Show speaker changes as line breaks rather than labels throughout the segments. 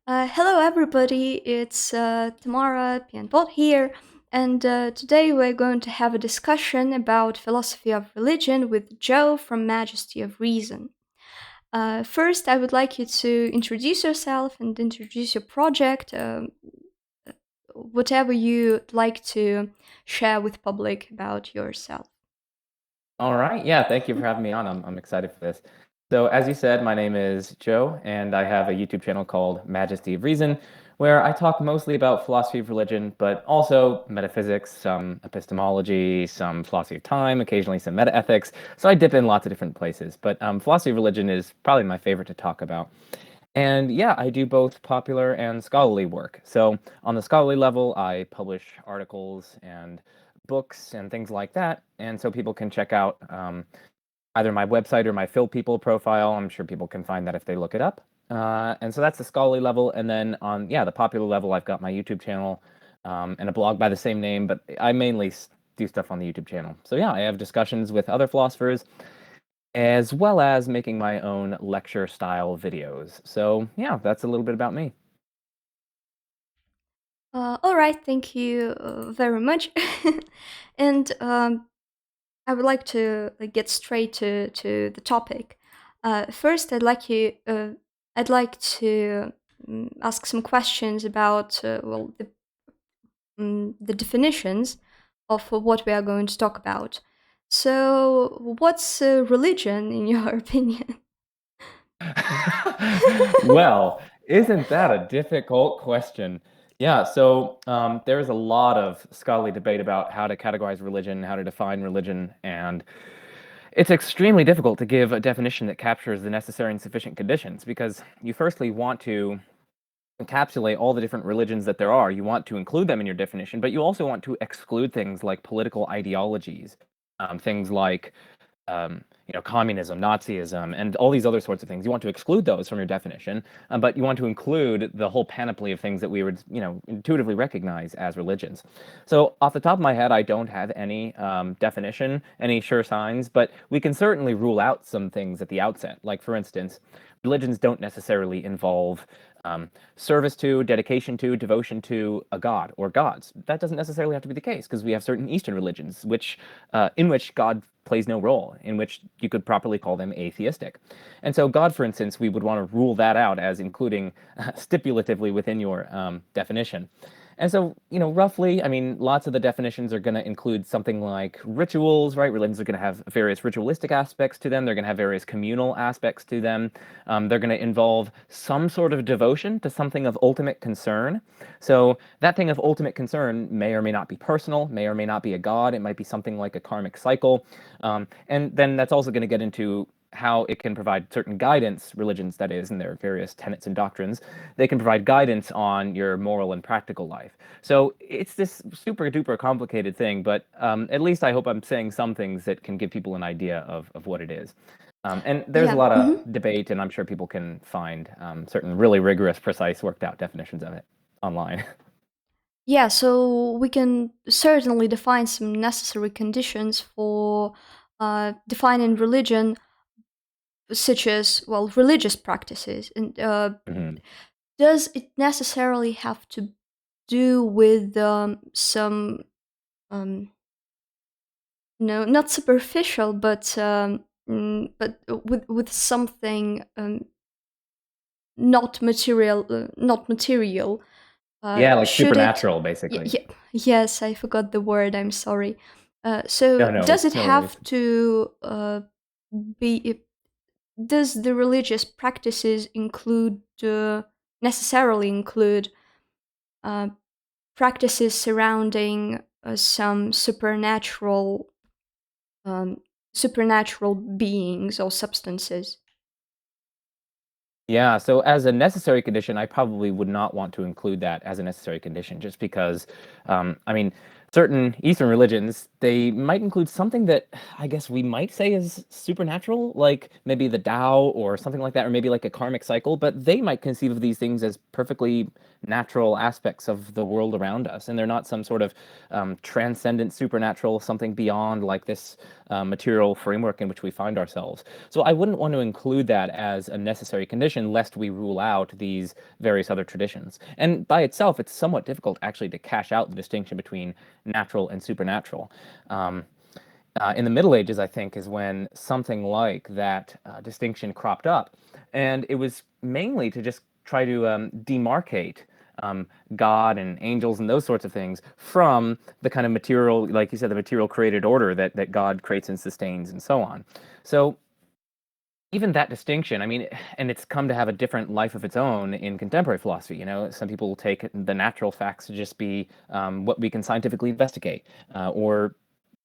Hello, everybody. It's Tamara Pianpot here, and today we're going to have a discussion about philosophy of religion with Joe from Majesty of Reason. First, I would like you to introduce yourself and introduce your project, whatever you'd like to share with public about yourself.
All right. Yeah, thank you for having me on. I'm excited for this. So, as you said, my name is Joe, and I have a YouTube channel called Majesty of Reason, where I talk mostly about philosophy of religion, but also metaphysics, some epistemology, some philosophy of time, occasionally some metaethics. So I dip in lots of different places, but philosophy of religion is probably my favorite to talk about. And yeah, I do both popular and scholarly work. So on the scholarly level, I publish articles and books and things like that. And so people can check out either my website or my Phil People profile. I'm sure people can find that if they look it up. And so that's the scholarly level. And then on, yeah, the popular level, I've got my YouTube channel and a blog by the same name, but I mainly do stuff on the YouTube channel. So yeah, I have discussions with other philosophers as well as making my own lecture style videos. So yeah, that's a little bit about me.
All right, thank you very much. And I would like to get straight to the topic. First, I'd like to ask some questions about the definitions of what we are going to talk about. So, what's religion in your opinion?
Well, isn't that a difficult question? Yeah, so there's a lot of scholarly debate about how to categorize religion, how to define religion, and it's extremely difficult to give a definition that captures the necessary and sufficient conditions because you firstly want to encapsulate all the different religions that there are. You want to include them in your definition, but you also want to exclude things like political ideologies, things like communism, Nazism, and all these other sorts of things. You want to exclude those from your definition, but you want to include the whole panoply of things that we would, intuitively recognize as religions. So, off the top of my head, I don't have any definition, any sure signs, but we can certainly rule out some things at the outset. Like, for instance, religions don't necessarily involve service to, dedication to, devotion to a god or gods. That doesn't necessarily have to be the case because we have certain Eastern religions in which God plays no role, in which you could properly call them atheistic. And so God, for instance, we would want to rule that out as including stipulatively within your definition. And so, roughly, I mean, lots of the definitions are going to include something like rituals, right? Religions are going to have various ritualistic aspects to them. They're going to have various communal aspects to them. They're going to involve some sort of devotion to something of ultimate concern. So that thing of ultimate concern may or may not be personal, may or may not be a god. It might be something like a karmic cycle. And then that's also going to get into how it can provide certain guidance, religions that is, and their various tenets and doctrines. They can provide guidance on your moral and practical life. So it's this super duper complicated thing, but at least I hope I'm saying some things that can give people an idea of what it is. And there's a
Yeah.
lot of
Mhm.
debate, and I'm sure people can find certain really rigorous, precise, worked out definitions of it online.
Yeah, so we can certainly define some necessary conditions for defining religion, such as, well, religious practices. And
Mhm.
does it necessarily have to do with some, um, no, not superficial, but with something not material?
Yeah, like
Should it?
supernatural, basically.
Yes, I forgot the word. I'm sorry. So,
No, no,
does it
no worries.
have to be? Does the religious practices include necessarily include uh, practices surrounding some um, supernatural beings or substances?
Yeah, so as a necessary condition, I probably would not want to include that as a necessary condition, just because, I mean, certain Eastern religions, they might include something that I guess we might say is supernatural, like maybe the Tao or something like that, or maybe like a karmic cycle, but they might conceive of these things as perfectly natural aspects of the world around us, and they're not some sort of transcendent supernatural, something beyond like this material framework in which we find ourselves. So I wouldn't want to include that as a necessary condition, lest we rule out these various other traditions. And by itself, it's somewhat difficult actually to cash out the distinction between natural and supernatural. In the Middle Ages, I think, is when something like that distinction cropped up. And it was mainly to just try to demarcate God and angels and those sorts of things from the kind of material, like you said, the material created order that God creates and sustains and so on. So even that distinction, I mean, and it's come to have a different life of its own in contemporary philosophy. You know, some people take the natural facts to just be what we can scientifically investigate, or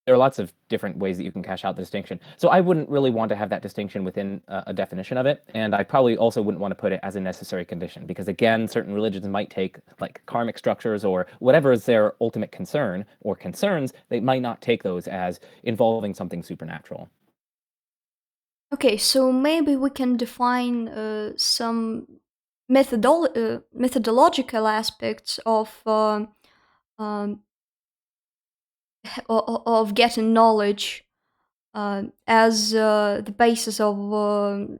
there are lots of different ways that you can cash out the distinction. So I wouldn't really want to have that distinction within a definition of it, and I probably also wouldn't want to put it as a necessary condition, because again, certain religions might take like karmic structures or whatever is their ultimate concern or concerns, they might not take those as involving something supernatural.
Okay, so maybe we can define some methodological aspects of um, of getting knowledge as the basis of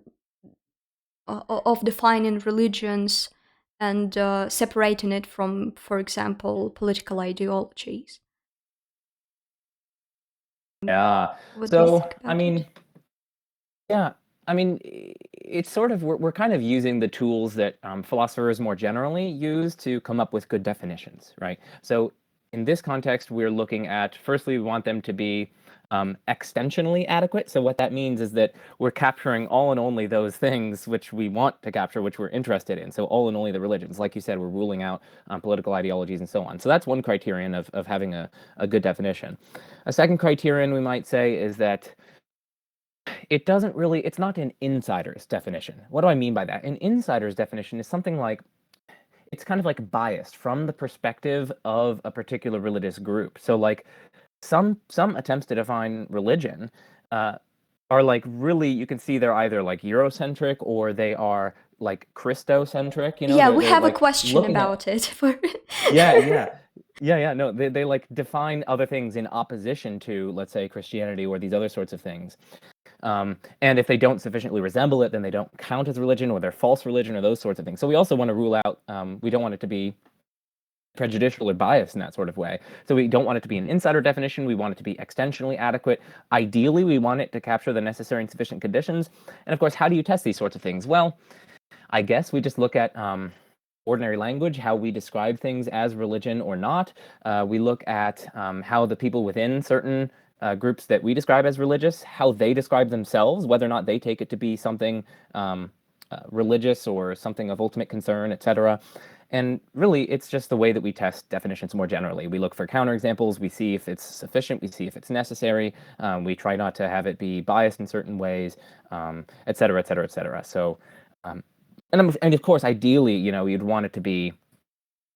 defining religions and separating it from, for example, political ideologies.
Yeah.
What do you
So,
think
I
about it?
mean, yeah, I mean, it's sort of we're kind of using the tools that philosophers more generally use to come up with good definitions, right? So in this context, we're looking at firstly, we want them to be extensionally adequate. So what that means is that we're capturing all and only those things which we want to capture, which we're interested in. So all and only the religions. Like you said, we're ruling out political ideologies and so on. So that's one criterion of having a good definition. A second criterion we might say is that it doesn't really, it's not an insider's definition. What do I mean by that? An insider's definition is something like, it's kind of like biased from the perspective of a particular religious group. So like some attempts to define religion uh, are like really, you can see they're either like Eurocentric or they are like Christocentric, you know,
Yeah,
they're
we
they're
have a
like
question
looking
about
at
it. For
yeah, yeah. Yeah, yeah, no, they like define other things in opposition to, let's say, Christianity or these other sorts of things. And if they don't sufficiently resemble it, then they don't count as religion or they're false religion or those sorts of things. So we also want to rule out, we don't want it to be prejudicial or biased in that sort of way. So we don't want it to be an insider definition. We want it to be extensionally adequate. Ideally, we want it to capture the necessary and sufficient conditions. And of course, how do you test these sorts of things? Well, I guess we just look at ordinary language, how we describe things as religion or not. We look at how the people within certain groups that we describe as religious, how they describe themselves, whether or not they take it to be something religious or something of ultimate concern, etc. And really, it's just the way that we test definitions more generally. We look for counterexamples, we see if it's sufficient, we see if it's necessary, we try not to have it be biased in certain ways, et cetera, et cetera, et cetera. So, um, and of course, ideally, you know, you'd want it to be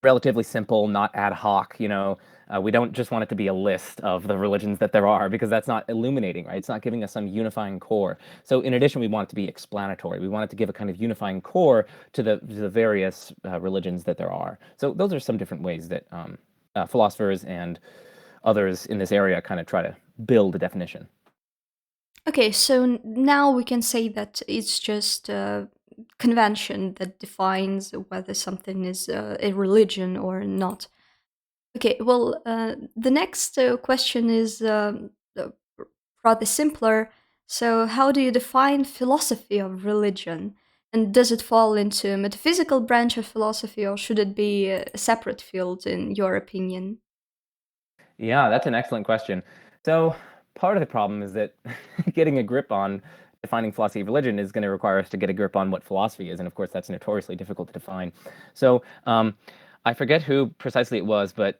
relatively simple, not ad hoc. You know, we don't just want it to be a list of the religions that there are because that's not illuminating, right? It's not giving us some unifying core. So in addition, we want it to be explanatory. We want it to give a kind of unifying core to the various religions that there are. So those are some different ways that philosophers and others in this area kind of try to build a definition.
Okay, so now we can say that it's just a convention that defines whether something is a religion or not. Okay, well, the next question is rather simpler. So, how do you define philosophy of religion? And does it fall into a metaphysical branch of philosophy, or should it be a separate field, in your opinion?
Yeah, that's an excellent question. So part of the problem is that getting a grip on defining philosophy of religion is going to require us to get a grip on what philosophy is, and of course that's notoriously difficult to define. So I forget who precisely it was, but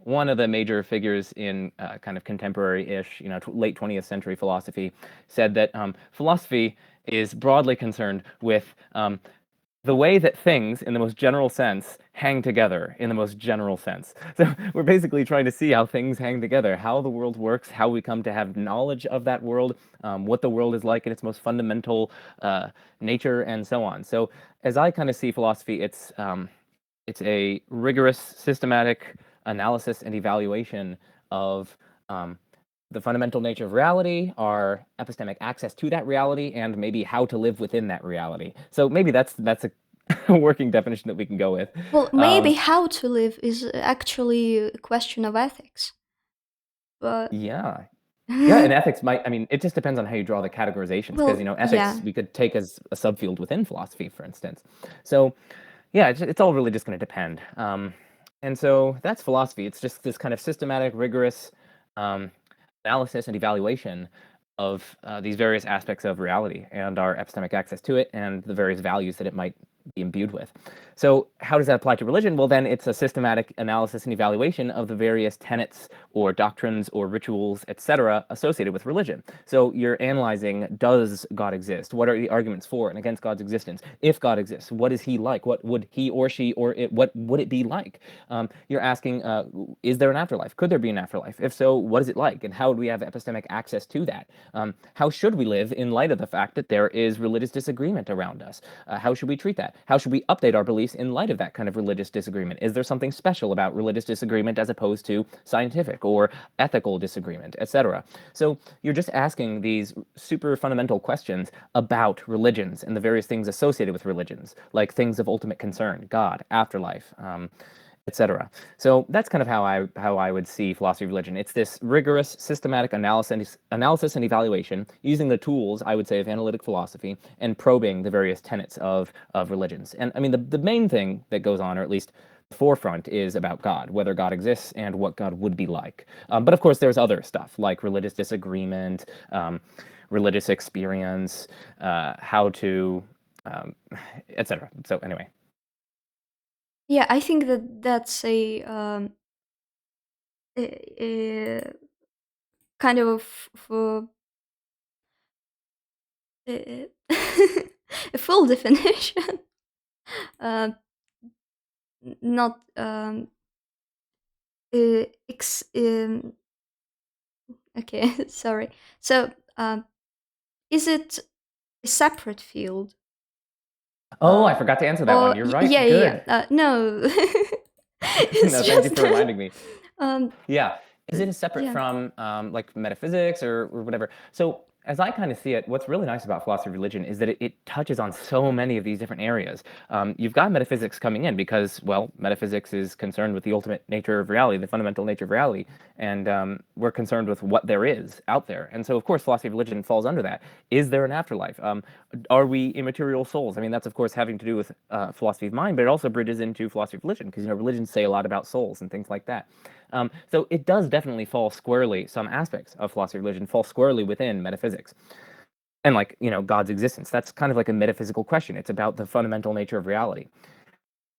one of the major figures in kind of contemporary-ish, you know, late 20th century philosophy said that philosophy is broadly concerned with the way that things, in the most general sense, hang together in the most general sense. So we're basically trying to see how things hang together, how the world works, how we come to have knowledge of that world, what the world is like in its most fundamental nature, and so on. So as I kind of see philosophy, it's a rigorous, systematic analysis and evaluation of the fundamental nature of reality, our epistemic access to that reality, and maybe how to live within that reality. So maybe that's a working definition that we can go with.
Well, maybe how to live is actually a question of ethics. But
Yeah. Yeah, and ethics might, I mean, it just depends on how you draw the categorizations, because,
well,
ethics
yeah.
we could take as a subfield within philosophy, for instance. So, yeah, it's all really just going to depend. And so that's philosophy. It's just this kind of systematic, rigorous um, analysis and evaluation of these various aspects of reality and our epistemic access to it and the various values that it might be imbued with. So how does that apply to religion? Well, then it's a systematic analysis and evaluation of the various tenets or doctrines or rituals, etc., associated with religion. So you're analyzing, does God exist? What are the arguments for and against God's existence? If God exists, what is he like? What would he or she or it, what would it be like? You're asking, is there an afterlife? Could there be an afterlife? If so, what is it like? And how do we have epistemic access to that? How should we live in light of the fact that there is religious disagreement around us? How should we treat that? How should we update our beliefs in light of that kind of religious disagreement? Is there something special about religious disagreement as opposed to scientific or ethical disagreement, etc.? So you're just asking these super fundamental questions about religions and the various things associated with religions, like things of ultimate concern, God, afterlife, etc. So that's kind of how I would see philosophy of religion. It's this rigorous, systematic analysis and evaluation using the tools, I would say, of analytic philosophy and probing the various tenets of religions. And I mean, the main thing that goes on, or at least the forefront, is about God, whether God exists and what God would be like. But of course, there's other stuff like religious disagreement, religious experience, how to, etc. So anyway.
Yeah, I think that that's a kind of a a full definition. uh, Not ex okay, sorry. So, is it a separate field?
Oh, I forgot to answer that one.
Or
You're
yeah,
right.
yeah,
Good.
yeah. No, it's
No, thank you
just
for reminding me.
um,
Yeah. Is it separate
yeah.
from like metaphysics or whatever? So as I kind of see it, what's really nice about philosophy of religion is that it touches on so many of these different areas. You've got metaphysics coming in because, well, metaphysics is concerned with the ultimate nature of reality, the fundamental nature of reality, and we're concerned with what there is out there. And so, of course, philosophy of religion falls under that. Is there an afterlife? Are we immaterial souls? I mean, that's of course having to do with philosophy of mind, but it also bridges into philosophy of religion because religions say a lot about souls and things like that. So it does definitely fall squarely, some aspects of philosophy of religion fall squarely within metaphysics. And like, God's existence, that's kind of like a metaphysical question. It's about the fundamental nature of reality.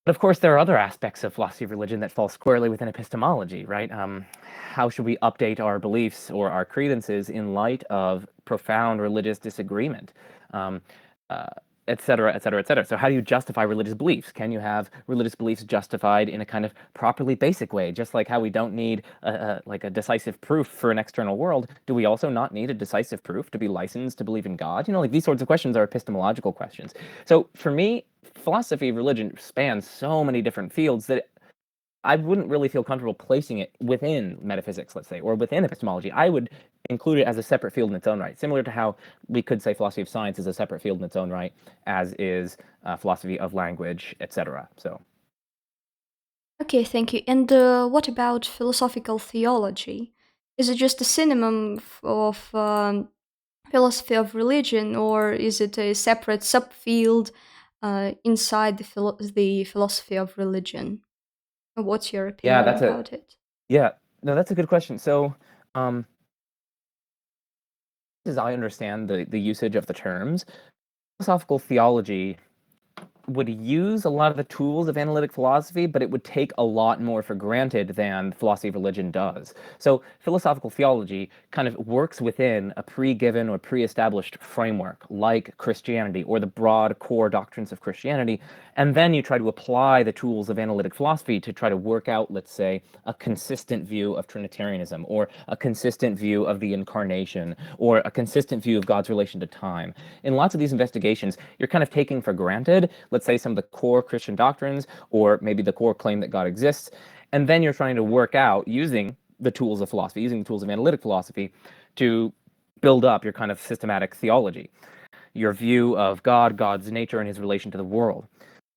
But of course, there are other aspects of philosophy of religion that fall squarely within epistemology, right? How should we update our beliefs or our credences in light of profound religious disagreement? Um, uh, Et cetera, et cetera, et cetera. So how do you justify religious beliefs? Can you have religious beliefs justified in a kind of properly basic way? Just like how we don't need like a decisive proof for an external world, do we also not need a decisive proof to be licensed to believe in God? Like these sorts of questions are epistemological questions. So for me, philosophy of religion spans so many different fields that I wouldn't really feel comfortable placing it within metaphysics, let's say, or within epistemology. I would include it as a separate field in its own right, similar to how we could say philosophy of science is a separate field in its own right, as is philosophy of language, etc. So,
Okay, thank you. And what about philosophical theology? Is it just a synonym of philosophy of religion, or is it a separate subfield inside the philosophy of religion? What's your
yeah,
opinion
that's a
about it?
yeah, no, that's a good question. So, um, as I understand the usage of the terms, philosophical theology would use a lot of the tools of analytic philosophy, but it would take a lot more for granted than philosophy of religion does. So philosophical theology kind of works within a pre-given or pre-established framework, like Christianity or the broad core doctrines of Christianity, and then you try to apply the tools of analytic philosophy to try to work out, let's say, a consistent view of Trinitarianism, or a consistent view of the incarnation, or a consistent view of God's relation to time. In lots of these investigations, you're kind of taking for granted, let's say, some of the core Christian doctrines, or maybe the core claim that God exists, and then you're trying to work out, using the tools of philosophy, using the tools of analytic philosophy, to build up your kind of systematic theology, your view of God, God's nature, and his relation to the world.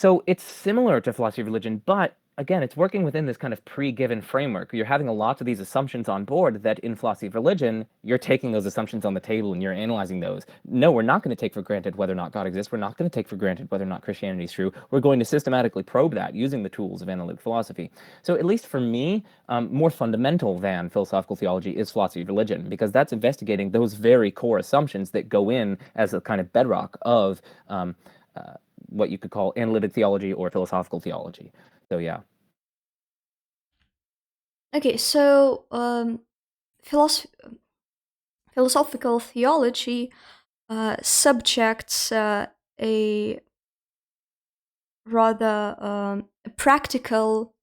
So it's similar to philosophy of religion, but again, it's working within this kind of pre-given framework. You're having a lot of these assumptions on board that in philosophy of religion, you're taking those assumptions on the table and you're analyzing those. No, we're not going to take for granted whether or not God exists. We're not going to take for granted whether or not Christianity is true. We're going to systematically probe that using the tools of analytic philosophy. So at least for me, more fundamental than philosophical theology is philosophy of religion, because that's investigating those very core assumptions that go in as a kind of bedrock of what you could call analytic theology or philosophical theology. So yeah.
Okay, so philosoph- philosophical theology subjects a rather practical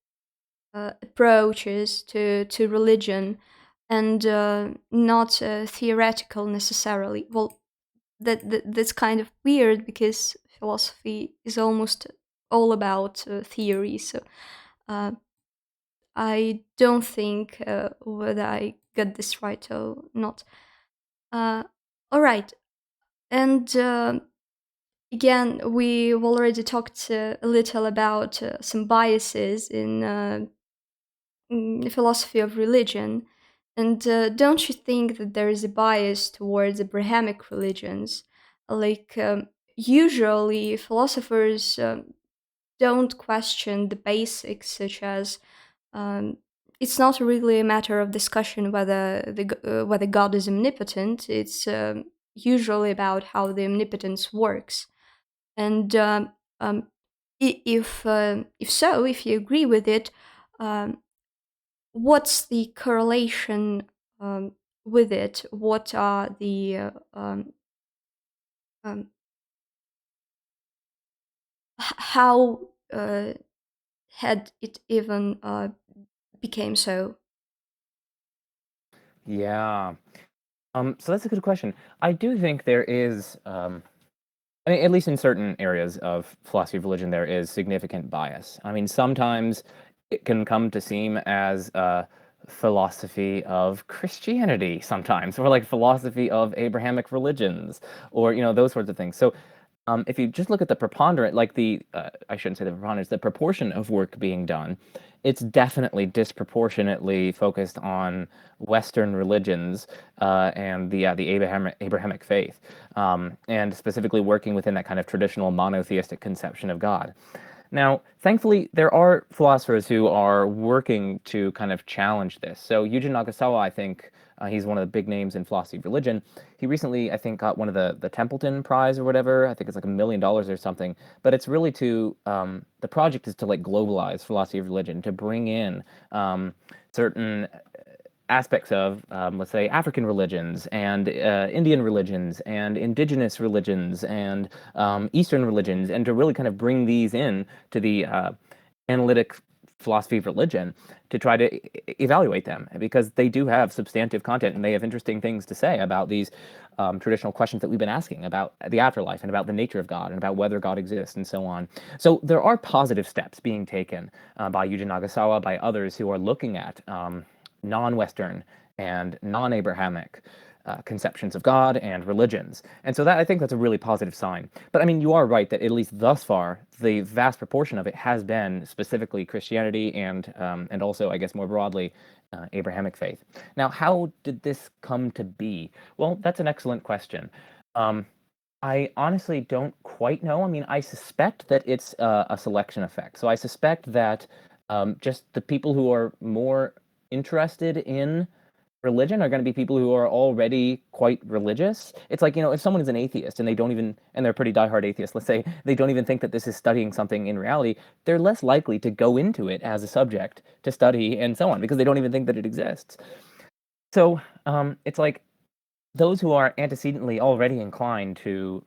approaches to religion, and not theoretical necessarily. Well, that's kind of weird because philosophy is almost all about theory. So uh, I don't think whether I got this right or not. Uh, all right, and again, we've already talked a little about some biases in the philosophy of religion. And don't you think that there is a bias towards Abrahamic religions? Like, usually philosophers don't question the basics, such as um, it's not really a matter of discussion whether God is omnipotent. It's usually about how the omnipotence works. And um, if you agree with it, um, what's the correlation with it? What are the um, how had it even became so?
Yeah. So that's a good question. I do think there is, I mean, at least in certain areas of philosophy of religion, there is significant bias. I mean, sometimes it can come to seem as a philosophy of Christianity sometimes, or like philosophy of Abrahamic religions, or, those sorts of things. So if you just look at the preponderant, like I shouldn't say the preponderance, the proportion of work being done, it's definitely disproportionately focused on Western religions and the Abrahamic faith, and specifically working within that kind of traditional monotheistic conception of God. Now, thankfully, there are philosophers who are working to kind of challenge this. So Yuji Nagasawa, I think, he's one of the big names in philosophy of religion. He recently, I think, got one of the Templeton Prize or whatever. I think it's like $1 million or something. But it's really the project is to like globalize philosophy of religion, to bring in certain aspects of, let's say, African religions and Indian religions and indigenous religions and Eastern religions, and to really kind of bring these in to the analytic philosophy of religion to try to evaluate them, because they do have substantive content and they have interesting things to say about these traditional questions that we've been asking about the afterlife and about the nature of God and about whether God exists and so on. So there are positive steps being taken by Yuji Nagasawa, by others who are looking at non-Western and non-Abrahamic conceptions of God and religions. And so I think that's a really positive sign. But I mean, you are right that at least thus far, the vast proportion of it has been specifically Christianity and also, I guess, more broadly, Abrahamic faith. Now, how did this come to be? Well, that's an excellent question. I honestly don't quite know. I mean, I suspect that it's a selection effect. So I suspect that just the people who are more interested in religion are going to be people who are already quite religious. It's like, if someone is an atheist and they're pretty diehard atheists, let's say they don't even think that this is studying something in reality, they're less likely to go into it as a subject to study and so on because they don't even think that it exists. So it's like those who are antecedently already inclined to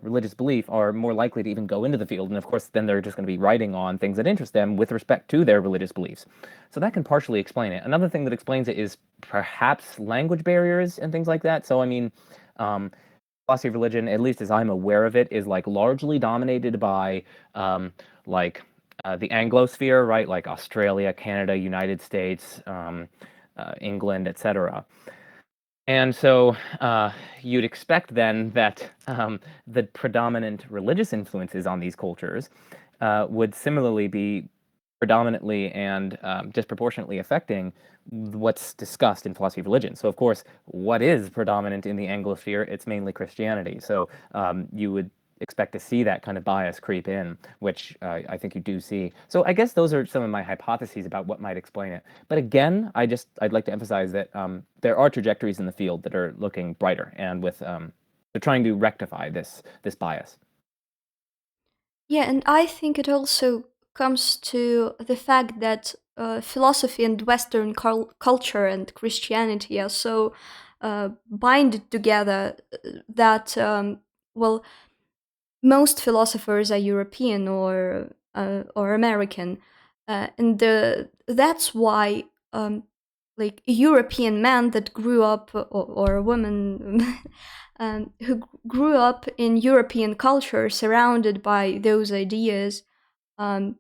religious belief are more likely to even go into the field. And of course, then they're just going to be writing on things that interest them with respect to their religious beliefs. So that can partially explain it. Another thing that explains it is perhaps language barriers and things like that. So, I mean, philosophy of religion, at least as I'm aware of it, is like largely dominated by like the Anglosphere, right? Like Australia, Canada, United States, England, etc. And so you'd expect then that the predominant religious influences on these cultures would similarly be predominantly and disproportionately affecting what's discussed in philosophy of religion. So, of course, what is predominant in the Anglosphere? It's mainly Christianity. So you would expect to see that kind of bias creep in, which I think you do see. So I guess those are some of my hypotheses about what might explain it. But again, I'd like to emphasize that there are trajectories in the field that are looking brighter, and they're trying to rectify this bias.
Yeah, and I think it also comes to the fact that philosophy and Western culture and Christianity are so binded together that, well, most philosophers are European or American, and that's why like a European man that grew up or a woman who grew up in European culture, surrounded by those ideas, um,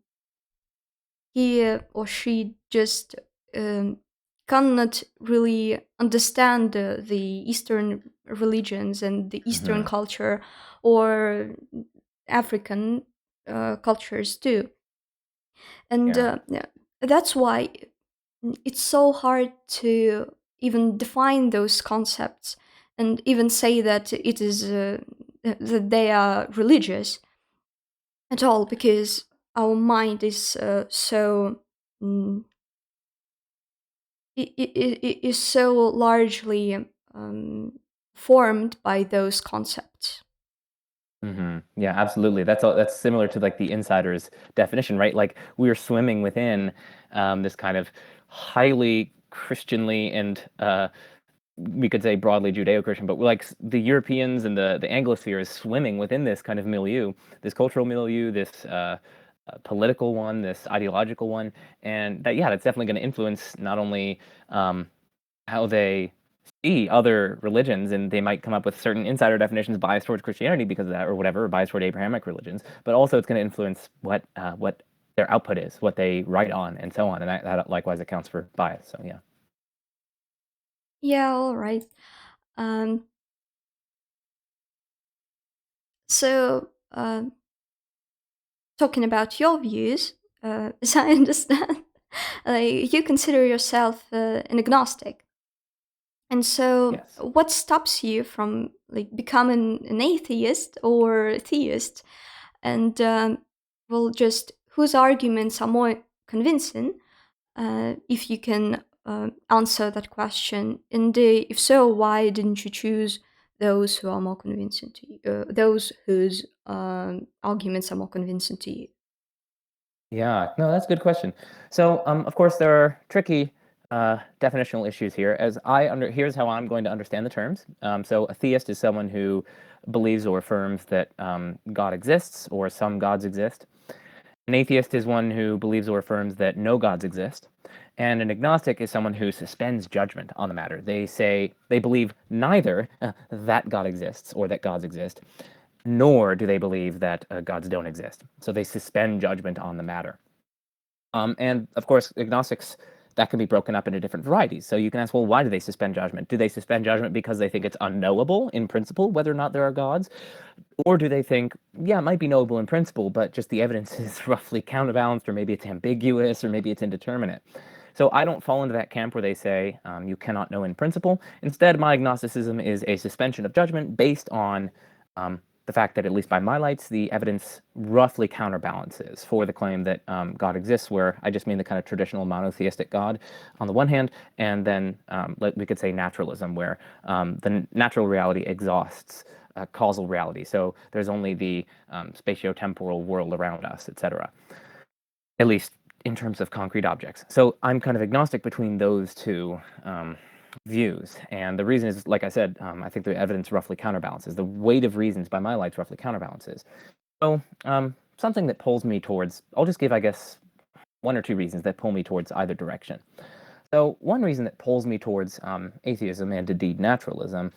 he or she just um, cannot really understand the Eastern religions and the Eastern
Hmm.
culture or African cultures too. And
Yeah.
yeah, that's why it's so hard to even define those concepts and even say that it is that they are religious at all, because our mind is so mm, it is so largely formed by those concepts.
Yeah, absolutely. That's similar to like the insider's definition, right? Like we're swimming within this kind of highly Christianly and we could say broadly Judeo-Christian, but like the Europeans and the Anglosphere is swimming within this kind of milieu, this cultural milieu, this political one, this ideological one, and that yeah, that's definitely going to influence not only um, how they see other religions, and they might come up with certain insider definitions biased towards Christianity because of that, or whatever, or biased toward Abrahamic religions. But also, it's going to influence what their output is, what they write on, and so on, and that likewise accounts for bias. So yeah.
Yeah, all right. Um, so, talking about your views, as I understand, you consider yourself an agnostic. And so,
Yes.
what stops you from like becoming an atheist or a theist? And well, just whose arguments are more convincing? If you can answer that question, and if so, why didn't you choose those who are more convincing to you? Those whose arguments are more convincing to you?
Yeah, no, that's a good question. So, of course, there are tricky definitional issues here. Here's how I'm going to understand the terms. So, a theist is someone who believes or affirms that God exists or some gods exist. An atheist is one who believes or affirms that no gods exist. And an agnostic is someone who suspends judgment on the matter. They say they believe neither that God exists or that gods exist, nor do they believe that gods don't exist. So they suspend judgment on the matter. And of course, agnostics, that can be broken up into different varieties. So you can ask, well, why do they suspend judgment? Do they suspend judgment because they think it's unknowable in principle whether or not there are gods? Or do they think, yeah, it might be knowable in principle, but just the evidence is roughly counterbalanced, or maybe it's ambiguous, or maybe it's indeterminate? So I don't fall into that camp where they say you cannot know in principle. Instead, my agnosticism is a suspension of judgment based on the fact that, at least by my lights, the evidence roughly counterbalances for the claim that God exists, where I just mean the kind of traditional monotheistic God on the one hand, and then we could say naturalism, where the natural reality exhausts causal reality. So there's only the spatio-temporal world around us, etc., at least in terms of concrete objects. So I'm kind of agnostic between those two views. And the reason is, like I said, I think the evidence roughly counterbalances. The weight of reasons by my lights roughly counterbalances. So something that pulls me towards, I'll just give, I guess, one or two reasons that pull me towards either direction. So one reason that pulls me towards atheism and indeed naturalism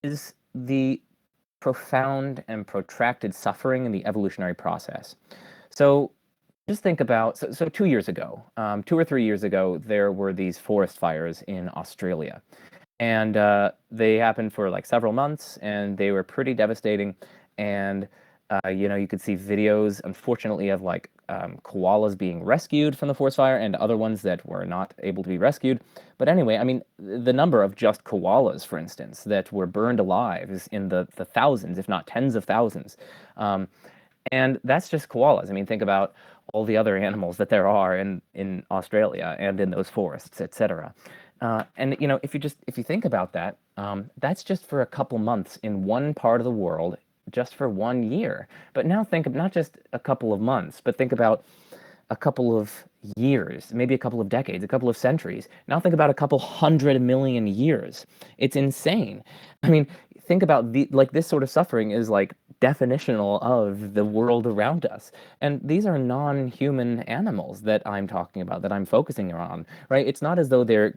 is the profound and protracted suffering in the evolutionary process. So just think about, so 2 years ago, 2 or 3 years ago, there were these forest fires in Australia. And they happened for like several months, and they were pretty devastating. And, you could see videos, unfortunately, of like koalas being rescued from the forest fire and other ones that were not able to be rescued. But anyway, I mean, the number of just koalas, for instance, that were burned alive is in the thousands, if not tens of thousands. And that's just koalas. I mean, think about all the other animals that there are in Australia and in those forests, etc. And if you think about that, that's just for a couple months in one part of the world, just for 1 year. But now think of not just a couple of months, but think about a couple of years, maybe a couple of decades, a couple of centuries. Now think about a couple 100 million years. It's insane. I mean, think about this sort of suffering is like definitional of the world around us. And these are non-human animals that I'm talking about, that I'm focusing on, right? It's not as though they're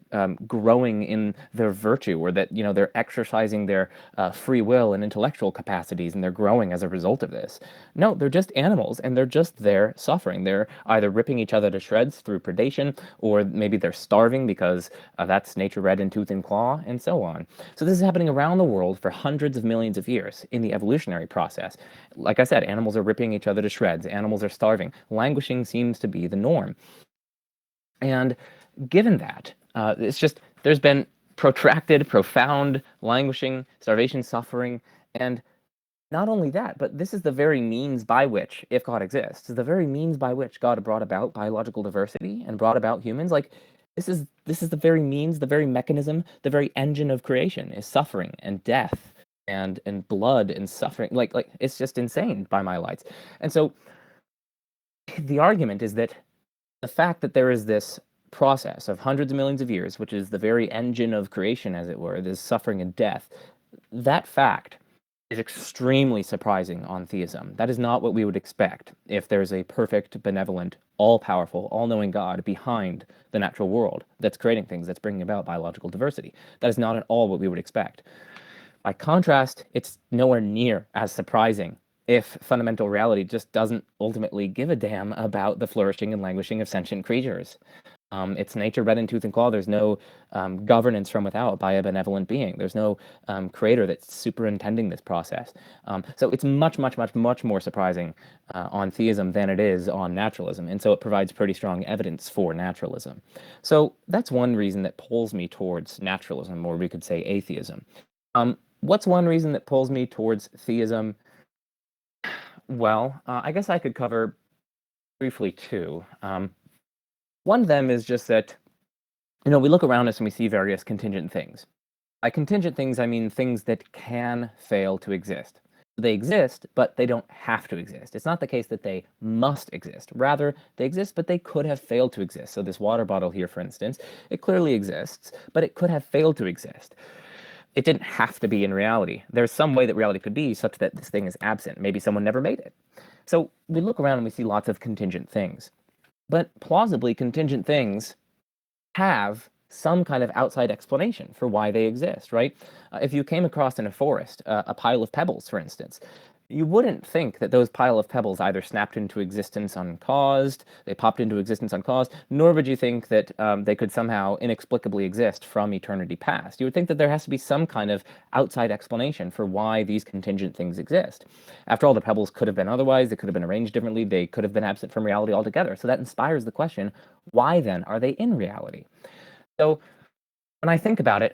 growing in their virtue, or that, they're exercising their free will and intellectual capacities and they're growing as a result of this. No, they're just animals, and they're just there suffering. They're either ripping each other to shreds through predation, or maybe they're starving because that's nature red in tooth and claw, and so on. So this is happening around the world for hundreds of millions of years in the evolutionary process. Like I said, animals are ripping each other to shreds. Animals are starving. Languishing seems to be the norm. And given that, there's been protracted, profound languishing, starvation, suffering, and not only that, but this is the very means by which, if God exists, the very means by which God brought about biological diversity and brought about humans. Like, this is the very means, the very mechanism, the very engine of creation is suffering and death and blood and suffering. Like it's just insane by my lights. And so the argument is that the fact that there is this process of hundreds of millions of years, which is the very engine of creation, as it were, this suffering and death, that fact is extremely surprising on theism. That is not what we would expect if there's a perfect, benevolent, all-powerful, all-knowing God behind the natural world that's creating things, that's bringing about biological diversity. That is not at all what we would expect. By contrast, it's nowhere near as surprising if fundamental reality just doesn't ultimately give a damn about the flourishing and languishing of sentient creatures. It's nature red in tooth and claw. There's no governance from without by a benevolent being. There's no creator that's superintending this process. So it's much, much, much, much more surprising on theism than it is on naturalism. And so it provides pretty strong evidence for naturalism. So that's one reason that pulls me towards naturalism, or we could say atheism. What's one reason that pulls me towards theism? Well, I guess I could cover briefly two. One of them is just that, we look around us and we see various contingent things. By contingent things, I mean things that can fail to exist. They exist, but they don't have to exist. It's not the case that they must exist. Rather, they exist, but they could have failed to exist. So this water bottle here, for instance, it clearly exists, but it could have failed to exist. It didn't have to be in reality. There's some way that reality could be such that this thing is absent. Maybe someone never made it. So we look around and we see lots of contingent things. But plausibly, contingent things have some kind of outside explanation for why they exist, right? If you came across in a forest a pile of pebbles, for instance, you wouldn't think that those pile of pebbles either snapped into existence uncaused, they popped into existence uncaused, nor would you think that they could somehow inexplicably exist from eternity past. You would think that there has to be some kind of outside explanation for why these contingent things exist. After all, the pebbles could have been otherwise, they could have been arranged differently, they could have been absent from reality altogether. So that inspires the question, why then are they in reality? So when I think about it,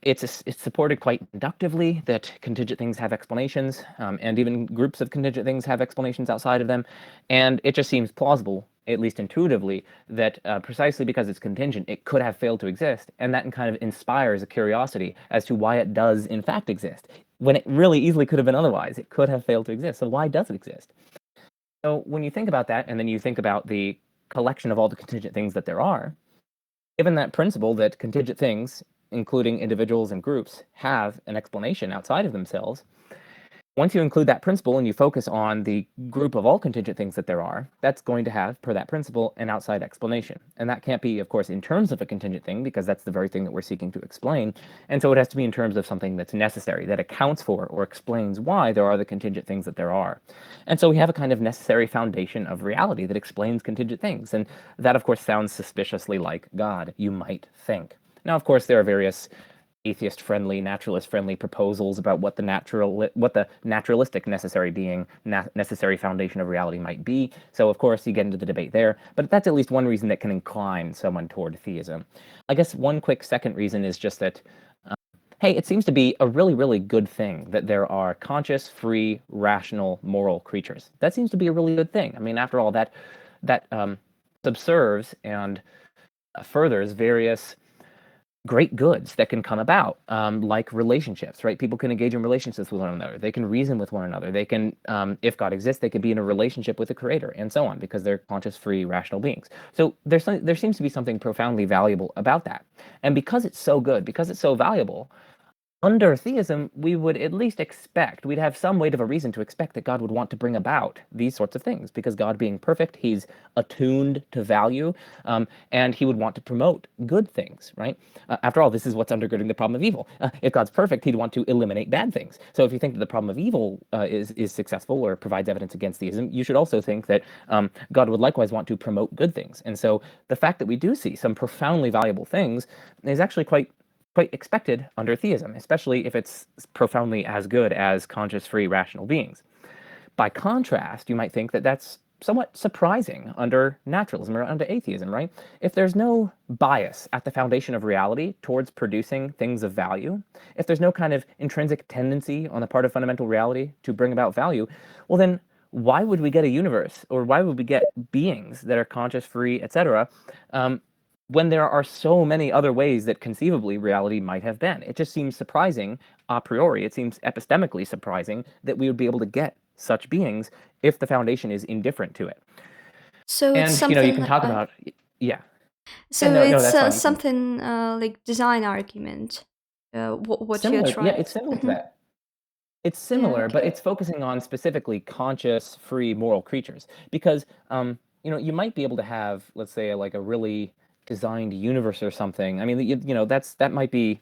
it's supported quite inductively that contingent things have explanations, and even groups of contingent things have explanations outside of them. And it just seems plausible, at least intuitively, that precisely because it's contingent, it could have failed to exist. And that kind of inspires a curiosity as to why it does, in fact, exist, when it really easily could have been otherwise. It could have failed to exist. So why does it exist? So when you think about that, and then you think about the collection of all the contingent things that there are, given that principle that contingent things, including individuals and groups, have an explanation outside of themselves, once you include that principle and you focus on the group of all contingent things that there are, that's going to have, per that principle, an outside explanation. And that can't be, of course, in terms of a contingent thing, because that's the very thing that we're seeking to explain. And so it has to be in terms of something that's necessary, that accounts for or explains why there are the contingent things that there are. And so we have a kind of necessary foundation of reality that explains contingent things. And that, of course, sounds suspiciously like God, you might think. Now, of course, there are various atheist-friendly, naturalist-friendly proposals about what the naturalistic necessary foundation of reality might be. So, of course, you get into the debate there. But that's at least one reason that can incline someone toward theism. I guess one quick second reason is just that, hey, it seems to be a really, really good thing that there are conscious, free, rational, moral creatures. That seems to be a really good thing. I mean, after all, that subserves and furthers various great goods that can come about, like relationships, right? People can engage in relationships with one another. They can reason with one another. They can, if God exists, they can be in a relationship with the Creator, and so on, because they're conscious, free, rational beings. So there seems to be something profoundly valuable about that. And because it's so good, because it's so valuable, under theism, we would at least expect, we'd have some weight of a reason to expect that God would want to bring about these sorts of things, because God being perfect, he's attuned to value, and he would want to promote good things, right? After all, this is what's undergirding the problem of evil. If God's perfect, he'd want to eliminate bad things. So if you think that the problem of evil is successful or provides evidence against theism, you should also think that God would likewise want to promote good things. And so the fact that we do see some profoundly valuable things is actually quite expected under theism, especially if it's profoundly as good as conscious, free, rational beings. By contrast, you might think that that's somewhat surprising under naturalism or under atheism, right? If there's no bias at the foundation of reality towards producing things of value, if there's no kind of intrinsic tendency on the part of fundamental reality to bring about value, well then why would we get a universe, or why would we get beings that are conscious, free, etc., when there are so many other ways that conceivably reality might have been? It just seems surprising a priori. It seems epistemically surprising that we would be able to get such beings if the foundation is indifferent to it.
So it's
And you can
something.
talk about, yeah.
So
No,
it's
that's fine.
something like design argument. What you're
Similar, yeah,
trying.
it's similar to
Mhm.
that. It's
Yeah.
similar, but
Okay.
it's focusing on specifically conscious, free, moral creatures. Because you might be able to have, let's say, like a really designed universe or something. I mean, that might be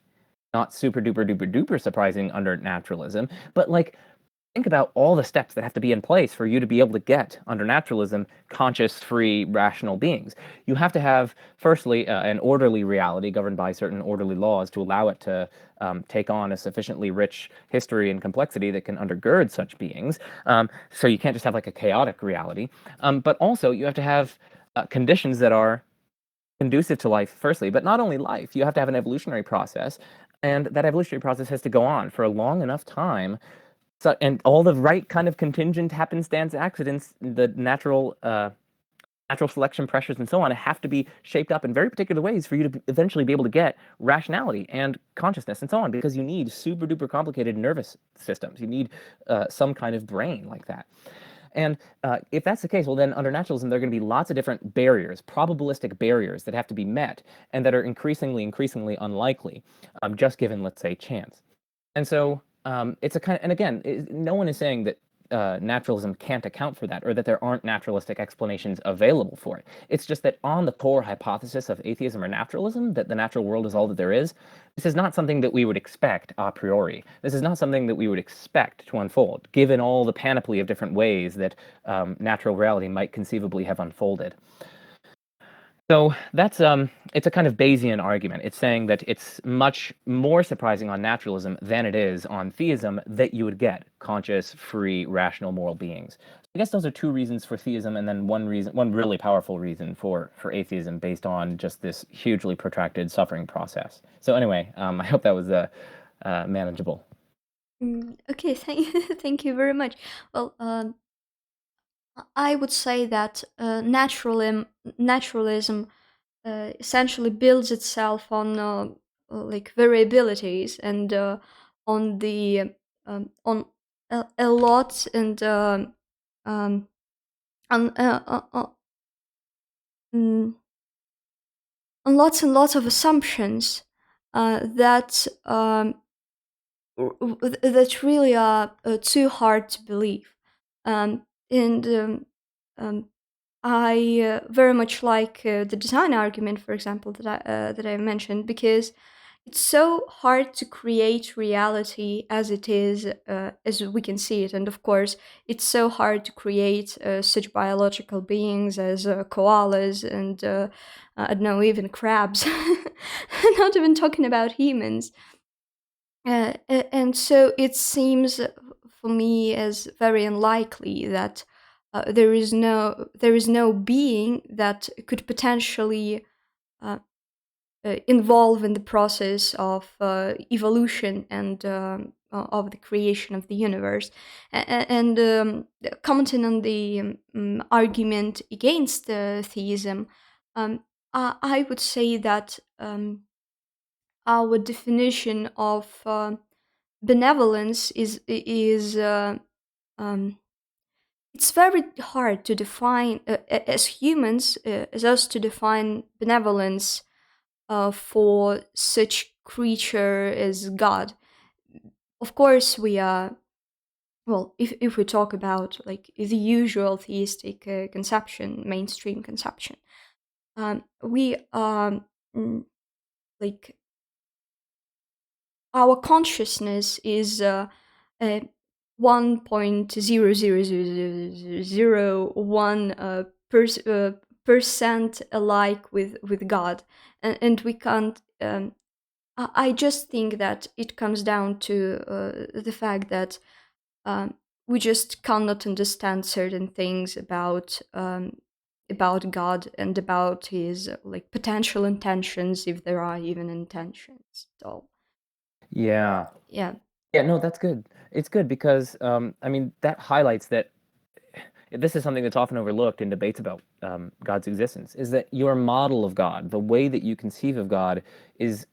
not super duper duper duper surprising under naturalism, but like think about all the steps that have to be in place for you to be able to get, under naturalism, conscious, free, rational beings. You have to have, firstly, an orderly reality governed by certain orderly laws to allow it to take on a sufficiently rich history and complexity that can undergird such beings. So you can't just have like a chaotic reality. But also, you have to have conditions that are conducive to life, firstly, but not only life. You have to have an evolutionary process, and that evolutionary process has to go on for a long enough time, so, and all the right kind of contingent happenstance accidents, the natural selection pressures and so on, have to be shaped up in very particular ways for you to eventually be able to get rationality and consciousness and so on, because you need super duper complicated nervous systems. You need some kind of brain like that. And if that's the case, well, then under naturalism, there are going to be lots of different barriers, probabilistic barriers that have to be met and that are increasingly unlikely, just given, let's say, chance. And so it's a kind of, and again, no one is saying that naturalism can't account for that, or that there aren't naturalistic explanations available for it. It's just that on the core hypothesis of atheism or naturalism, that the natural world is all that there is, this is not something that we would expect a priori. This is not something that we would expect to unfold, given all the panoply of different ways that natural reality might conceivably have unfolded. So that's it's a kind of Bayesian argument. It's saying that it's much more surprising on naturalism than it is on theism that you would get conscious, free, rational, moral beings. So I guess those are two reasons for theism, and then one really powerful reason for atheism, based on just this hugely protracted suffering process. So anyway, I hope that was manageable.
Okay, thank you very much. Well, I would say that naturalism essentially builds itself on like variabilities and on the on a lot um, on, mm, on lots and lots of assumptions that that really are too hard to believe. And um, I very much like the design argument, for example, that I mentioned, because it's so hard to create reality as it is, as we can see it, and of course, it's so hard to create such biological beings as koalas and I don't know, even crabs. Not even talking about humans. And so it seems for me as very unlikely that there is no being that could potentially uh, involve in the process of evolution and of the creation of the universe. And commenting on the argument against theism, um, I would say that our definition of benevolence is um, it's very hard to define as humans, as us, to define benevolence for such creature as God. Of course, we are, well, if we talk about like the usual theistic conception, mainstream conception, we are like our consciousness is 1.00001 percent alike with God, and we can't. I just think that it comes down to the fact that we just cannot understand certain things about God and about his like potential intentions, if there are even intentions at all.
Yeah.
Yeah.
Yeah, no, that's good. It's good because I mean that highlights that this is something that's often overlooked in debates about God's existence, is that your model of God, the way that you conceive of God, is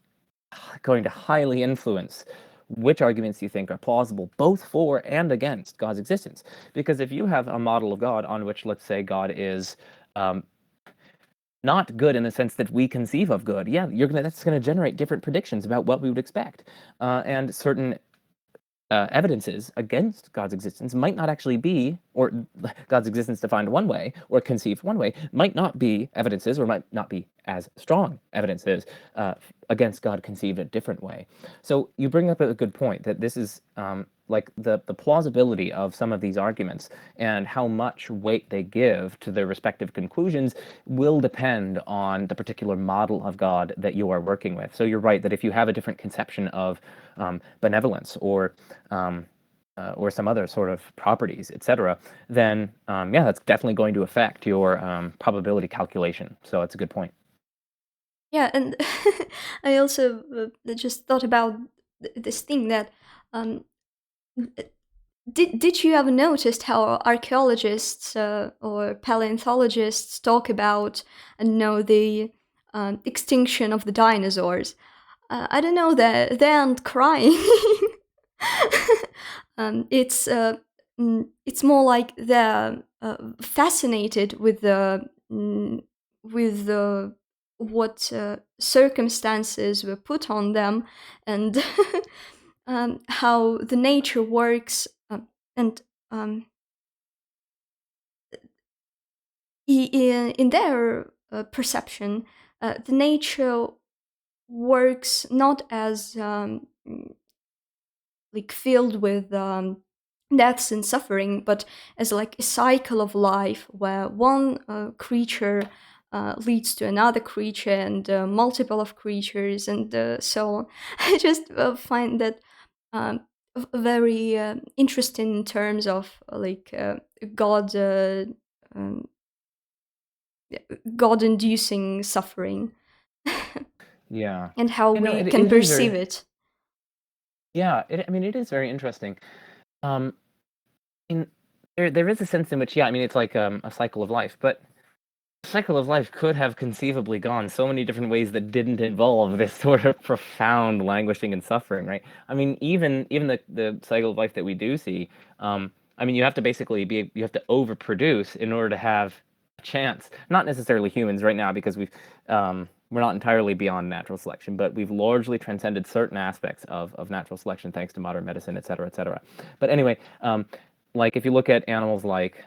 going to highly influence which arguments you think are plausible, both for and against God's existence. Because if you have a model of God on which, let's say, God is um, not good in the sense that we conceive of good, yeah, that's going to generate different predictions about what we would expect, and certain evidences against God's existence might not actually be, or God's existence defined one way or conceived one way, might not be evidences, or might not be as strong evidences against God conceived a different way. So you bring up a good point that this is like the plausibility of some of these arguments and how much weight they give to their respective conclusions will depend on the particular model of God that you are working with. So you're right that if you have a different conception of benevolence or some other sort of properties, etc., then yeah, that's definitely going to affect your probability calculation. So that's a good point.
Yeah, and I also just thought about this thing that um, did you ever noticed how archaeologists or paleontologists talk about, I don't know, the extinction of the dinosaurs? I don't know, they aren't crying. It's it's more like they're fascinated with the what circumstances were put on them, and how the nature works, and um, in their perception, the nature works not as like filled with deaths and suffering, but as like a cycle of life where one creature leads to another creature and multiple of creatures and so on. I just find that um, very interesting in terms of God, um, God-inducing suffering
Yeah.
and how
You know,
we
it
can
it is
perceive
very
it.
yeah, I mean, it is very interesting. Um, in there is a sense in which, yeah, I mean, it's like, a cycle of life, but the cycle of life could have conceivably gone so many different ways that didn't involve this sort of profound languishing and suffering, right? I mean, even the cycle of life that we do see, I mean, you have to basically you have to overproduce in order to have a chance. Not necessarily humans right now, because we're not entirely beyond natural selection, but we've largely transcended certain aspects of natural selection thanks to modern medicine, et cetera, et cetera. But anyway, like if you look at animals like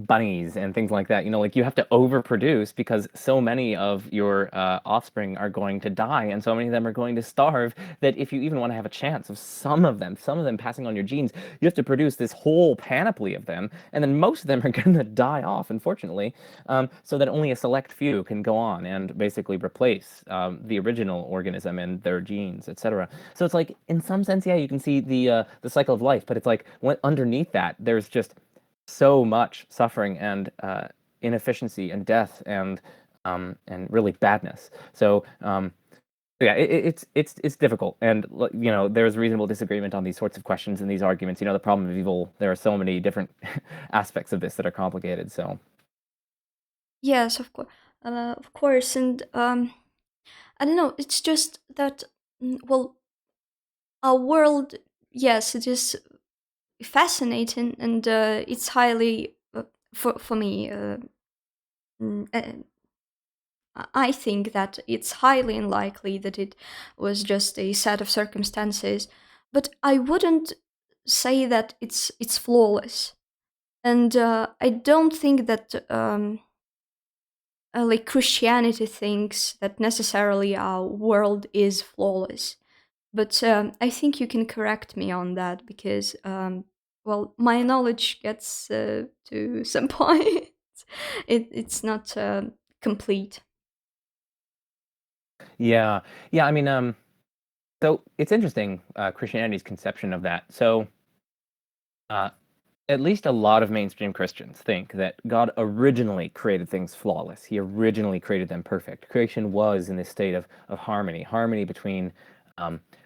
bunnies and things like that, like you have to overproduce because so many of your offspring are going to die and so many of them are going to starve, that if you even want to have a chance of some of them passing on your genes, you have to produce this whole panoply of them, and then most of them are going to die off, unfortunately, so that only a select few can go on and basically replace the original organism and their genes, etc. So it's like, in some sense, yeah, you can see the cycle of life, but it's like underneath that there's just so much suffering and inefficiency and death and really badness. So yeah, it's difficult, and there's reasonable disagreement on these sorts of questions and these arguments. The problem of evil. There are so many different aspects of this that are complicated. So
Yes, of course, and I don't know. It's just that, well, our world, yes, it is fascinating, and it's highly for me. I think that it's highly unlikely that it was just a set of circumstances, but I wouldn't say that it's flawless, and I don't think that like Christianity thinks that necessarily our world is flawless. But I think you can correct me on that because, well, my knowledge gets to some point. It's not complete.
yeah, yeah. I mean, so it's interesting, Christianity's conception of that. So uh, at least a lot of mainstream Christians think that God originally created things flawless. He originally created them perfect. Creation was in this state of harmony between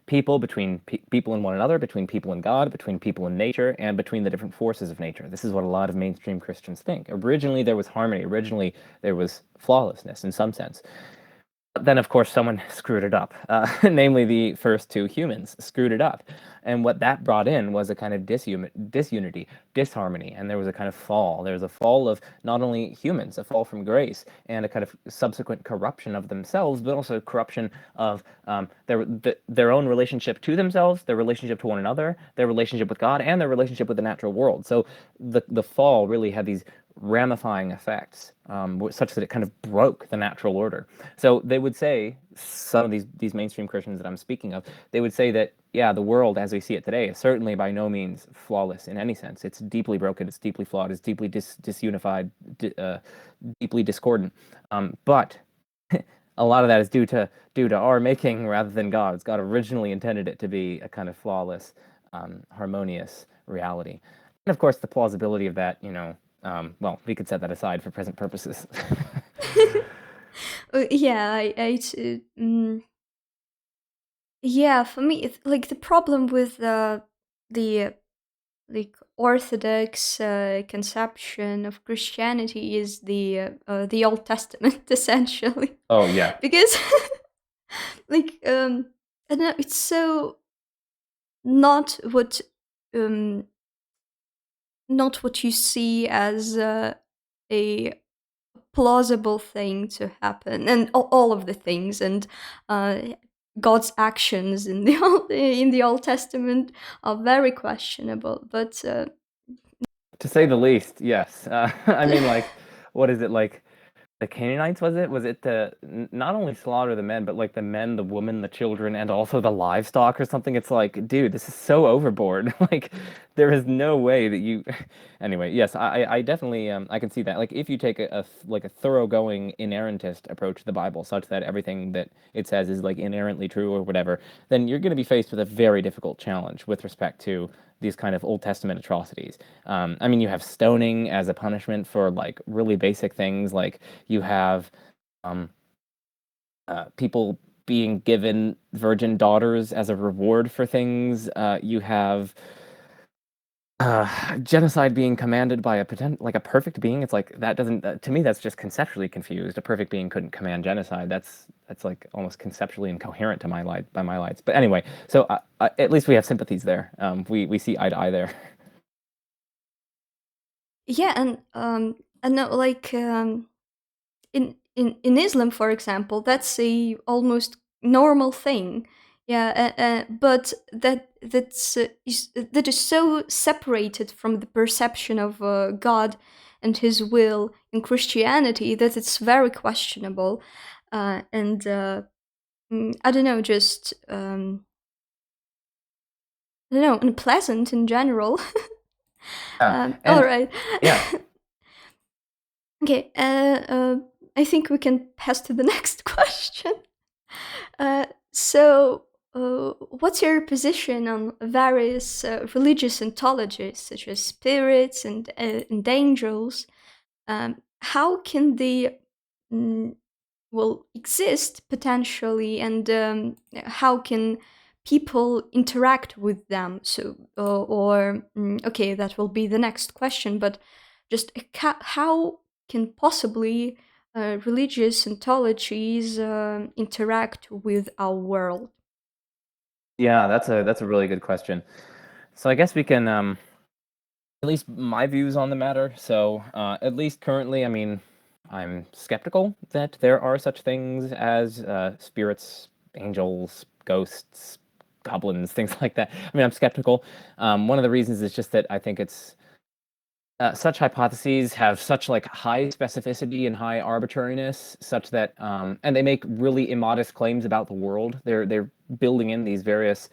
people, between people and one another, between people and God, between people and nature, and between the different forces of nature. This is what a lot of mainstream Christians think. Originally, there was harmony. Originally, there was flawlessness in some sense. Then, of course, someone screwed it up. Namely, the first two humans screwed it up. And what that brought in was a kind of disunity, disharmony, and there was a kind of fall. There was a fall of not only humans, a fall from grace, and a kind of subsequent corruption of themselves, but also corruption of their own relationship to themselves, their relationship to one another, their relationship with God, and their relationship with the natural world. So the fall really had these ramifying effects, such that it kind of broke the natural order. So they would say, some of these mainstream Christians that I'm speaking of, they would say that, yeah, the world as we see it today is certainly by no means flawless in any sense. It's deeply broken, it's deeply flawed, it's deeply disunified, deeply discordant. But a lot of that is due to our making rather than God's. God originally intended it to be a kind of flawless, harmonious reality. And of course, the plausibility of that, well, we could set that aside for present purposes.
Yeah, yeah. For me, it's like the problem with the like orthodox conception of Christianity is the Old Testament essentially,
Oh yeah.
because like I don't know, it's so not what um not what you see as a plausible thing to happen, and all of the things, and uh, God's actions in the Old Testament are very questionable. But
To say the least, yes. I mean, like, what is it like? The Canaanites, was it? Was it to not only slaughter the men, but like the men, the women, the children, and also the livestock or something? It's like, dude, this is so overboard. Like, there is no way that you anyway, yes, I definitely I can see that. Like if you take like a thoroughgoing inerrantist approach to the Bible, such that everything that it says is like inherently true or whatever, then you're going to be faced with a very difficult challenge with respect to these kind of Old Testament atrocities. I mean, you have stoning as a punishment for like really basic things, like you have um, people being given virgin daughters as a reward for things. You have genocide being commanded by like a perfect being. It's like that doesn't to me that's just conceptually confused. A perfect being couldn't command genocide. That's like almost conceptually incoherent to my light by my lights. But anyway, so at least we have sympathies there. We see eye to eye there.
Yeah, and no, like in Islam, for example, that's a almost normal thing. Yeah, but that is so separated from the perception of God and His will in Christianity that it's very questionable, and I don't know, just I don't know, unpleasant in general.
Yeah,
All
and
right.
yeah,
Okay, I think we can pass to the next question. What's your position on various religious ontologies, such as spirits and angels? How can they, mm, well, exist potentially, and how can people interact with them? Okay, that will be the next question, but just how can possibly religious ontologies interact with our world?
yeah, that's a really good question. So I guess we can at least my views on the matter. So, at least currently, I mean, I'm skeptical that there are such things as spirits, angels, ghosts, goblins, things like that. I mean, I'm skeptical. One of the reasons is just that I think it's such hypotheses have such like high specificity and high arbitrariness, such that and they make really immodest claims about the world. They're building in these various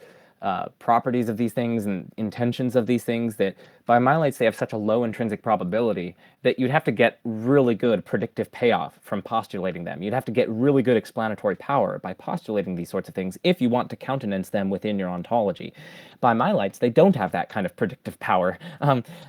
properties of these things and intentions of these things that, by my lights, they have such a low intrinsic probability that you'd have to get really good predictive payoff from postulating them. You'd have to get really good explanatory power by postulating these sorts of things if you want to countenance them within your ontology. By my lights, they don't have that kind of predictive power.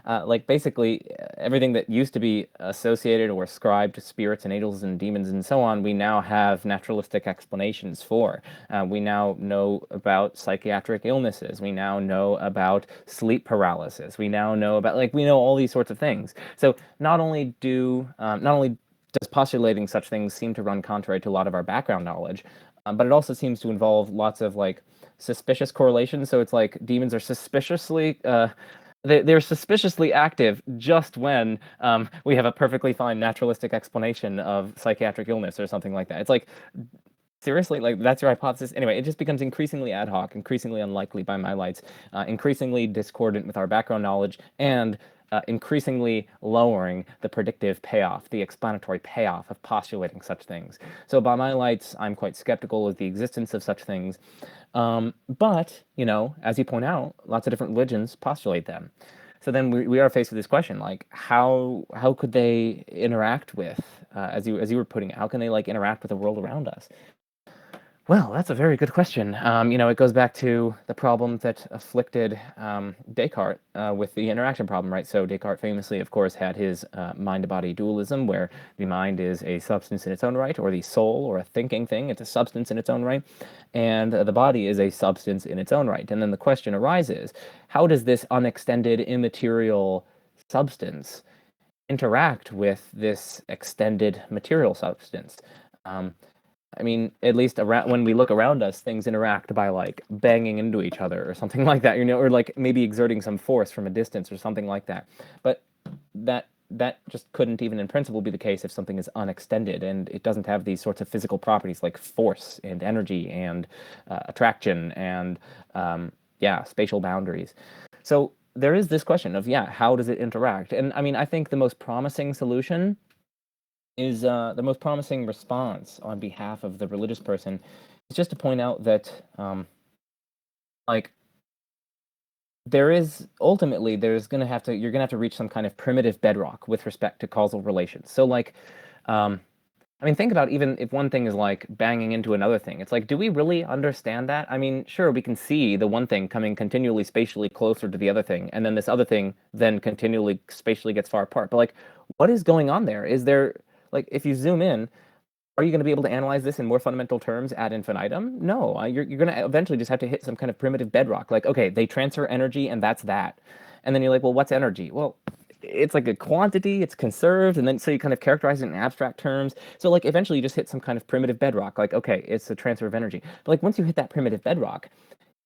Like basically everything that used to be associated or ascribed to spirits and angels and demons and so on, we now have naturalistic explanations for. We now know about psychiatric illnesses. We now know about sleep paralysis. We now know about like we know all these sorts of things. So not only does postulating such things seem to run contrary to a lot of our background knowledge, but it also seems to involve lots of like suspicious correlations. So it's like demons are suspiciously they're suspiciously active just when we have a perfectly fine naturalistic explanation of psychiatric illness or something like that. It's like seriously, like that's your hypothesis. Anyway, it just becomes increasingly ad hoc, increasingly unlikely by my lights, increasingly discordant with our background knowledge, and increasingly lowering the predictive payoff, the explanatory payoff of postulating such things. So by my lights, I'm quite skeptical of the existence of such things. But, you know, as you point out, lots of different religions postulate them. So then we are faced with this question, like how could they interact with, as you were putting it, how can they like interact with the world around us? Well, that's a very good question. You know, it goes back to the problem that afflicted Descartes with the interaction problem, right? So Descartes famously, of course, had his mind-to-body dualism, where the mind is a substance in its own right, or the soul, or a thinking thing, it's a substance in its own right, and the body is a substance in its own right. And then the question arises, how does this unextended immaterial substance interact with this extended material substance? Um, I mean, at least around when we look around us, things interact by like banging into each other or something like that, you know, or like maybe exerting some force from a distance or something like that. But that just couldn't even in principle be the case if something is unextended and it doesn't have these sorts of physical properties like force and energy and attraction and yeah, spatial boundaries. So there is this question of yeah, how does it interact? And I mean, I think the most promising solution is the most promising response on behalf of the religious person is just to point out that like ultimately there's gonna have to you're gonna have to reach some kind of primitive bedrock with respect to causal relations. So like, um, I mean, think about even if one thing is like banging into another thing. It's like, do we really understand that? I mean, sure, we can see the one thing coming continually spatially closer to the other thing, and then this other thing then continually spatially gets far apart. But like, what is going on there? Is there like, if you zoom in, are you going to be able to analyze this in more fundamental terms ad infinitum? No, you're going to eventually just have to hit some kind of primitive bedrock. Like, okay, they transfer energy and that's that. And then you're like, well, what's energy? Well, it's like a quantity, it's conserved, and then so you kind of characterize it in abstract terms. So like eventually you just hit some kind of primitive bedrock. Like, okay, it's a transfer of energy. But like once you hit that primitive bedrock,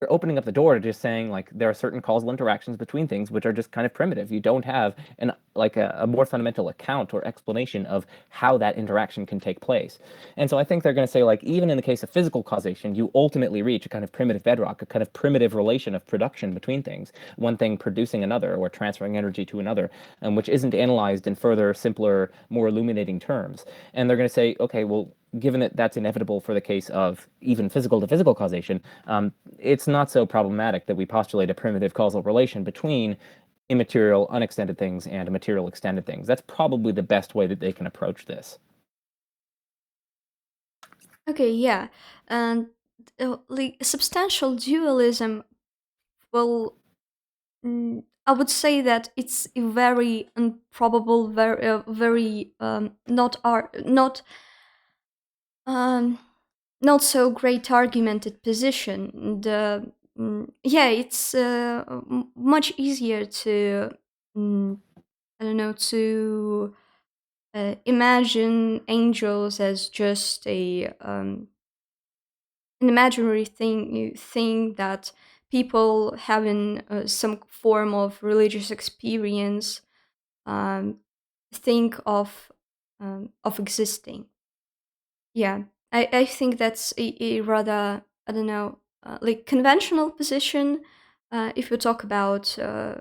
you're opening up the door to just saying like there are certain causal interactions between things which are just kind of primitive. You don't have a more fundamental account or explanation of how that interaction can take place. And so I think they're going to say like even in the case of physical causation, you ultimately reach a kind of primitive bedrock, a kind of primitive relation of production between things, one thing producing another or transferring energy to another, which isn't analyzed in further, simpler, more illuminating terms. And they're going to say, okay, well, given that that's inevitable for the case of even physical to physical causation, it's not so problematic that we postulate a primitive causal relation between immaterial, unextended things and material, extended things. That's probably the best way that they can approach this.
Okay, yeah, and like substantial dualism. Well, I would say that it's a very improbable, very um, not so great argumented position. Yeah, it's much easier to I don't know to imagine angels as just an imaginary thing that people having some form of religious experience um, think of existing. Yeah, I think that's a rather, I don't know, like conventional position if we talk about uh,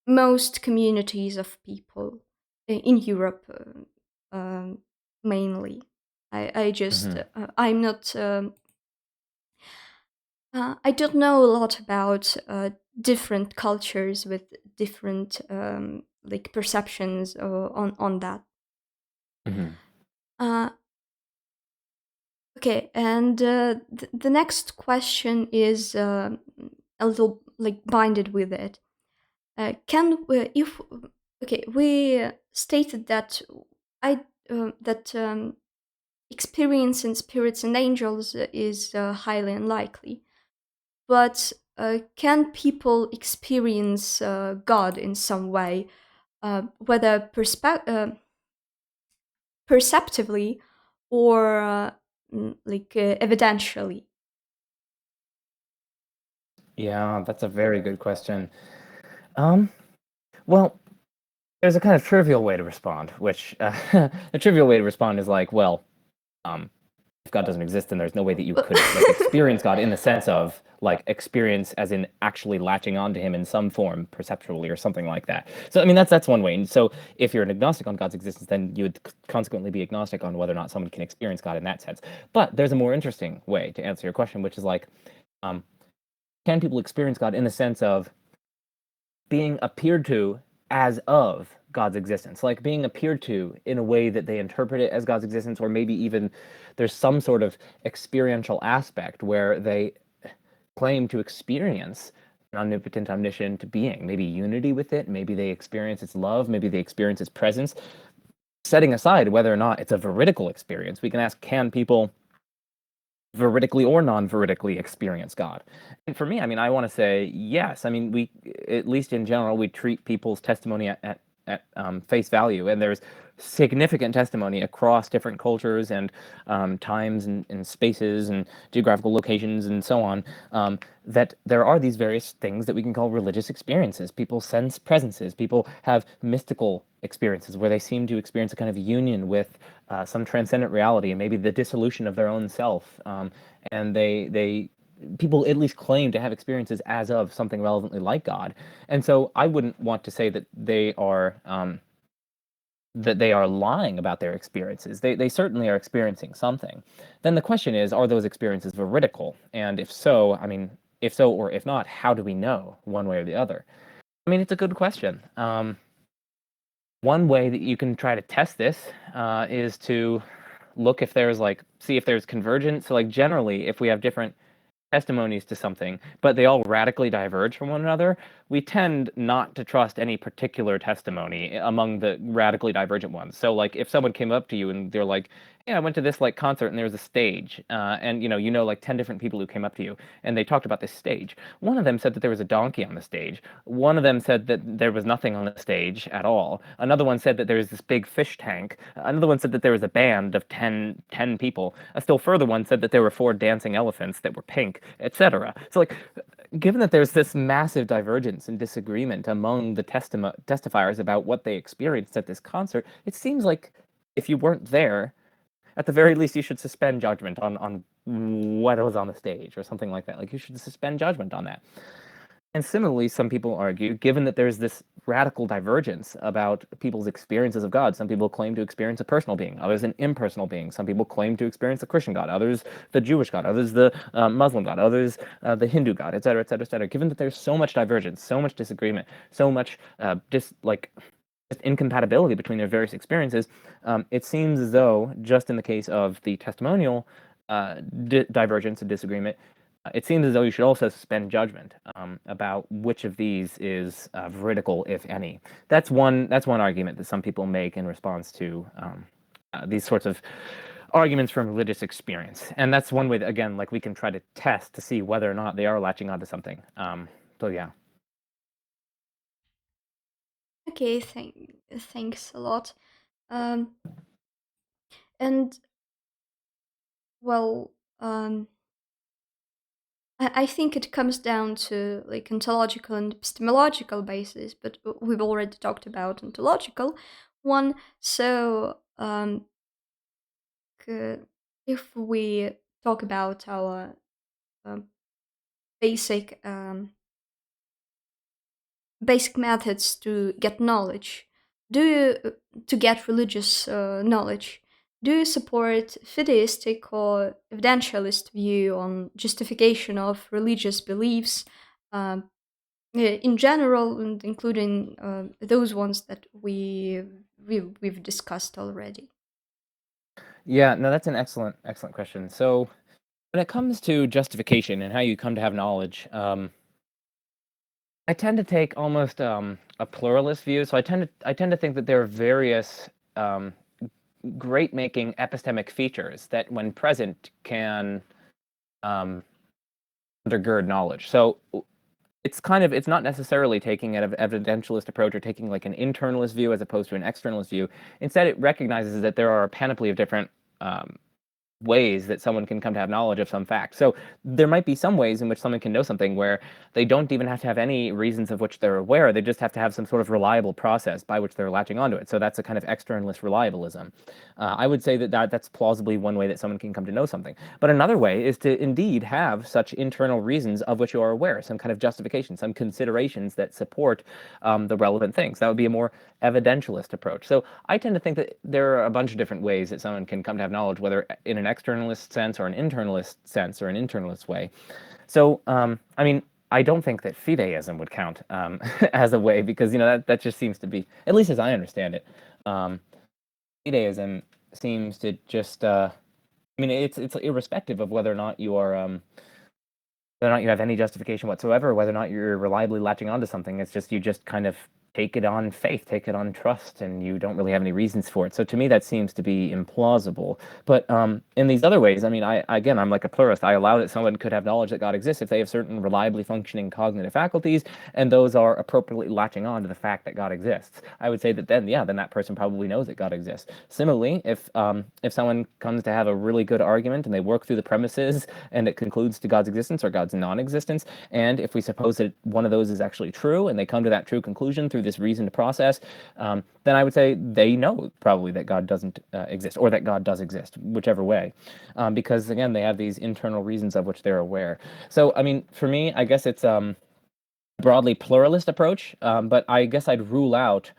most communities of people in Europe, mainly. I just
Hmm.
I'm not I don't know a lot about different cultures with different like perceptions on that.
Hmm.
Uh, okay, and the next question is a little like binded with it. Can we, if okay, we stated that I that experience in spirits and angels is highly unlikely. But can people experience God in some way, whether perceptively or like evidentially?
Yeah, that's a very good question. Um, well, there's a kind of trivial way to respond, which the trivial way to respond is like, well, um, if God doesn't exist, then there's no way that you could like experience God in the sense of like experience as in actually latching onto him in some form perceptually or something like that. So I mean that's one way. And so if you're an agnostic on God's existence, then you would consequently be agnostic on whether or not someone can experience God in that sense. But there's a more interesting way to answer your question, which is like, um, can people experience God in the sense of being appeared to as of God's existence, like being appeared to in a way that they interpret it as God's existence, or maybe even there's some sort of experiential aspect where they claim to experience an omnipotent, omniscient being, maybe unity with it, maybe they experience its love, maybe they experience its presence. Setting aside whether or not it's a veridical experience, we can ask, can people veridically or non-veridically experience God? And for me, I mean, I want to say yes. I mean, we, at least in general, we treat people's testimony at face value, and there's significant testimony across different cultures and times and spaces and geographical locations and so on, that there are these various things that we can call religious experiences. People sense presences. People have mystical experiences where they seem to experience a kind of union with some transcendent reality and maybe the dissolution of their own self. And they people at least claim to have experiences as of something relevantly like God. And so I wouldn't want to say that they are lying about their experiences. They certainly are experiencing something. Then the question is, are those experiences veridical? And if so, I mean, if so or if not, how do we know one way or the other? I mean, it's a good question. One way that you can try to test this is to look if there's see if there's convergence. So generally, if we have different testimonies to something, but they all radically diverge from one another, we tend not to trust any particular testimony among the radically divergent ones. So if someone came up to you and they're like, "Yeah, I went to this concert and there was a stage," and like 10 different people who came up to you and they talked about this stage. One of them said that there was a donkey on the stage. One of them said that there was nothing on the stage at all. Another one said that there was this big fish tank. Another one said that there was a band of 10 people. A still further one said that there were 4 dancing elephants that were pink, etc. So given that there's this massive divergence and disagreement among the testifiers about what they experienced at this concert, it seems like if you weren't there, at the very least you should suspend judgment on what was on the stage or something like that. You should suspend judgment on that. And similarly, some people argue, given that there's this radical divergence about people's experiences of God, some people claim to experience a personal being, others an impersonal being. Some people claim to experience the Christian God, others the Jewish God, others the Muslim God, others the Hindu God, etc., etc., etc. Given that there's so much divergence, so much disagreement, so much just incompatibility between their various experiences, it seems as though, just in the case of the testimonial divergence and disagreement, it seems as though you should also suspend judgment about which of these is veridical, if any. That's one argument that some people make in response to these sorts of arguments from religious experience, and that's one way that, again, we can try to test to see whether or not they are latching onto something. So yeah.
Okay, thanks a lot. And well, I think it comes down to ontological and epistemological basis, but we've already talked about ontological one. So if we talk about our um, basic basic methods to get knowledge, do you to get religious knowledge, do you support fideistic or evidentialist view on justification of religious beliefs in general, and including those ones that we've discussed already?
Yeah, no, that's an excellent question. So when it comes to justification and how you come to have knowledge, I tend to take almost a pluralist view. So I tend to think that there are various great-making epistemic features that, when present, can undergird knowledge. So it's not necessarily taking an evidentialist approach or taking an internalist view as opposed to an externalist view. Instead, it recognizes that there are a panoply of different ways that someone can come to have knowledge of some fact. So there might be some ways in which someone can know something where they don't even have to have any reasons of which they're aware. They just have to have some sort of reliable process by which they're latching onto it. So that's a kind of externalist reliabilism. I would say that's plausibly one way that someone can come to know something. But another way is to indeed have such internal reasons of which you are aware, some kind of justification, some considerations that support the relevant things. That would be a more evidentialist approach. So I tend to think that there are a bunch of different ways that someone can come to have knowledge, whether in an externalist sense or an internalist sense or an internalist way. So, I mean, I don't think that fideism would count as a way, because that just seems to be, at least as I understand it, fideism seems to just, I mean, it's irrespective of whether or not you are, whether or not you have any justification whatsoever, whether or not you're reliably latching onto something. It's just you just kind of take it on faith, take it on trust, and you don't really have any reasons for it. So to me, that seems to be implausible. But in these other ways, I mean, I'm like a pluralist. I allow that someone could have knowledge that God exists if they have certain reliably functioning cognitive faculties, and those are appropriately latching on to the fact that God exists. I would say that then that person probably knows that God exists. Similarly, if someone comes to have a really good argument and they work through the premises and it concludes to God's existence or God's non-existence, and if we suppose that one of those is actually true and they come to that true conclusion through this reasoned process, then I would say they know probably that God doesn't exist, or that God does exist, whichever way, because again, they have these internal reasons of which they're aware. So, I mean, for me, I guess it's a broadly pluralist approach, but I guess I'd rule out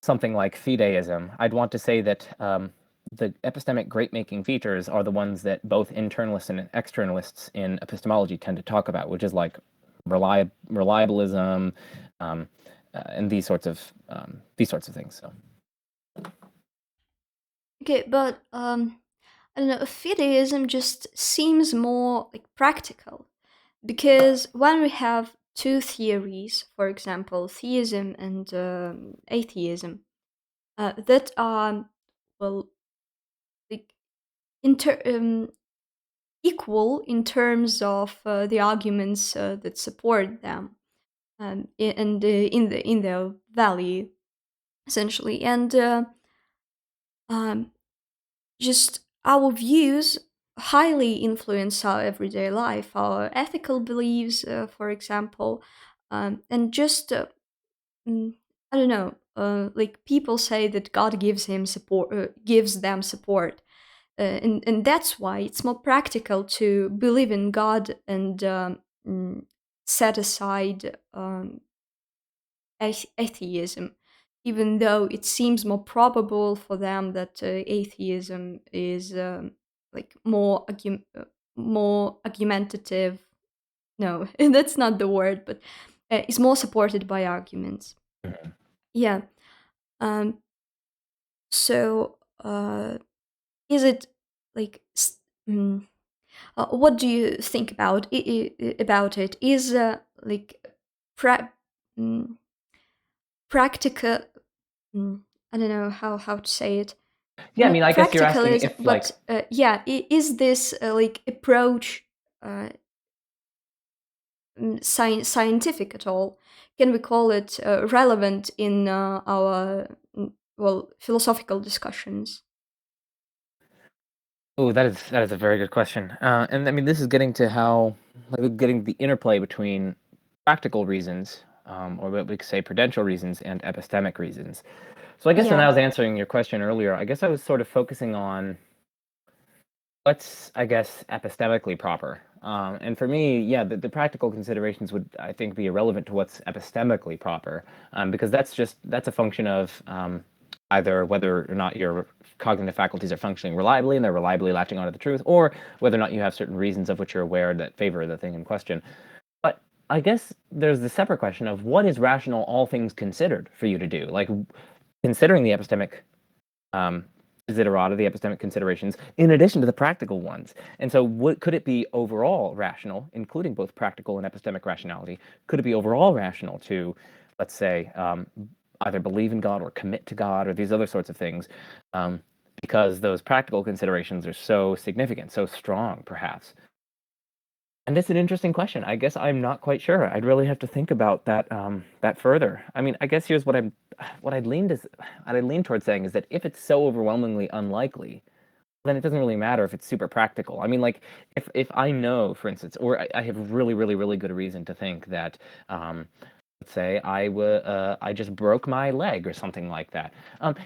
something like fideism. I'd want to say that the epistemic great-making features are the ones that both internalists and externalists in epistemology tend to talk about, which is like reliabilism, and these sorts of things. So.
Okay, but I don't know, fideism just seems more like practical because when we have two theories, for example, theism and atheism, that are well, like equal in terms of the arguments that support them, and in their value, essentially, and um, just our views highly influence our everyday life, our ethical beliefs, for example, and just mm, I don't know. Like people say that God gives them support, and that's why it's more practical to believe in God and set aside atheism, even though it seems more probable for them that atheism is like more argumentative. No, that's not the word, but is more supported by arguments.
Mhm.
Yeah. Um, so, is it like? What do you think about it? Is like pra- mm, practical? mm, I don't know how to say it.
Yeah, I
More
mean, I guess you're
practical
asking
is,
if like.
but yeah, is this like approach uh, scientific at all? Can we call it relevant in our philosophical discussions?
Oh, that is a very good question. And I mean, this is getting to how, like, getting the interplay between practical reasons, or what we could say prudential reasons, and epistemic reasons. So I guess when I
Yeah,
was answering your question earlier, I guess I was sort of focusing on what's, I guess, epistemically proper. And for me, yeah, the practical considerations would, I think, be irrelevant to what's epistemically proper, because that's a function of either whether or not your cognitive faculties are functioning reliably and they're reliably latching onto the truth, or whether or not you have certain reasons of which you're aware that favor the thing in question. But I guess there's the separate question of what is rational, all things considered, for you to do. Like, considering the epistemic um, desiderata, the epistemic considerations, in addition to the practical ones. And so, could it be overall rational, including both practical and epistemic rationality? Could it be overall rational to, let's say, either believe in God or commit to God or these other sorts of things? Because those practical considerations are so significant, so strong, perhaps. And it's an interesting question. I guess I'm not quite sure. I'd really have to think about that further. I mean, I guess here's what I'd lean towards saying is that if it's so overwhelmingly unlikely, then it doesn't really matter if it's super practical. I mean, like if I know, for instance, or I have really, really, really good reason to think that let's say I just broke my leg or something like that.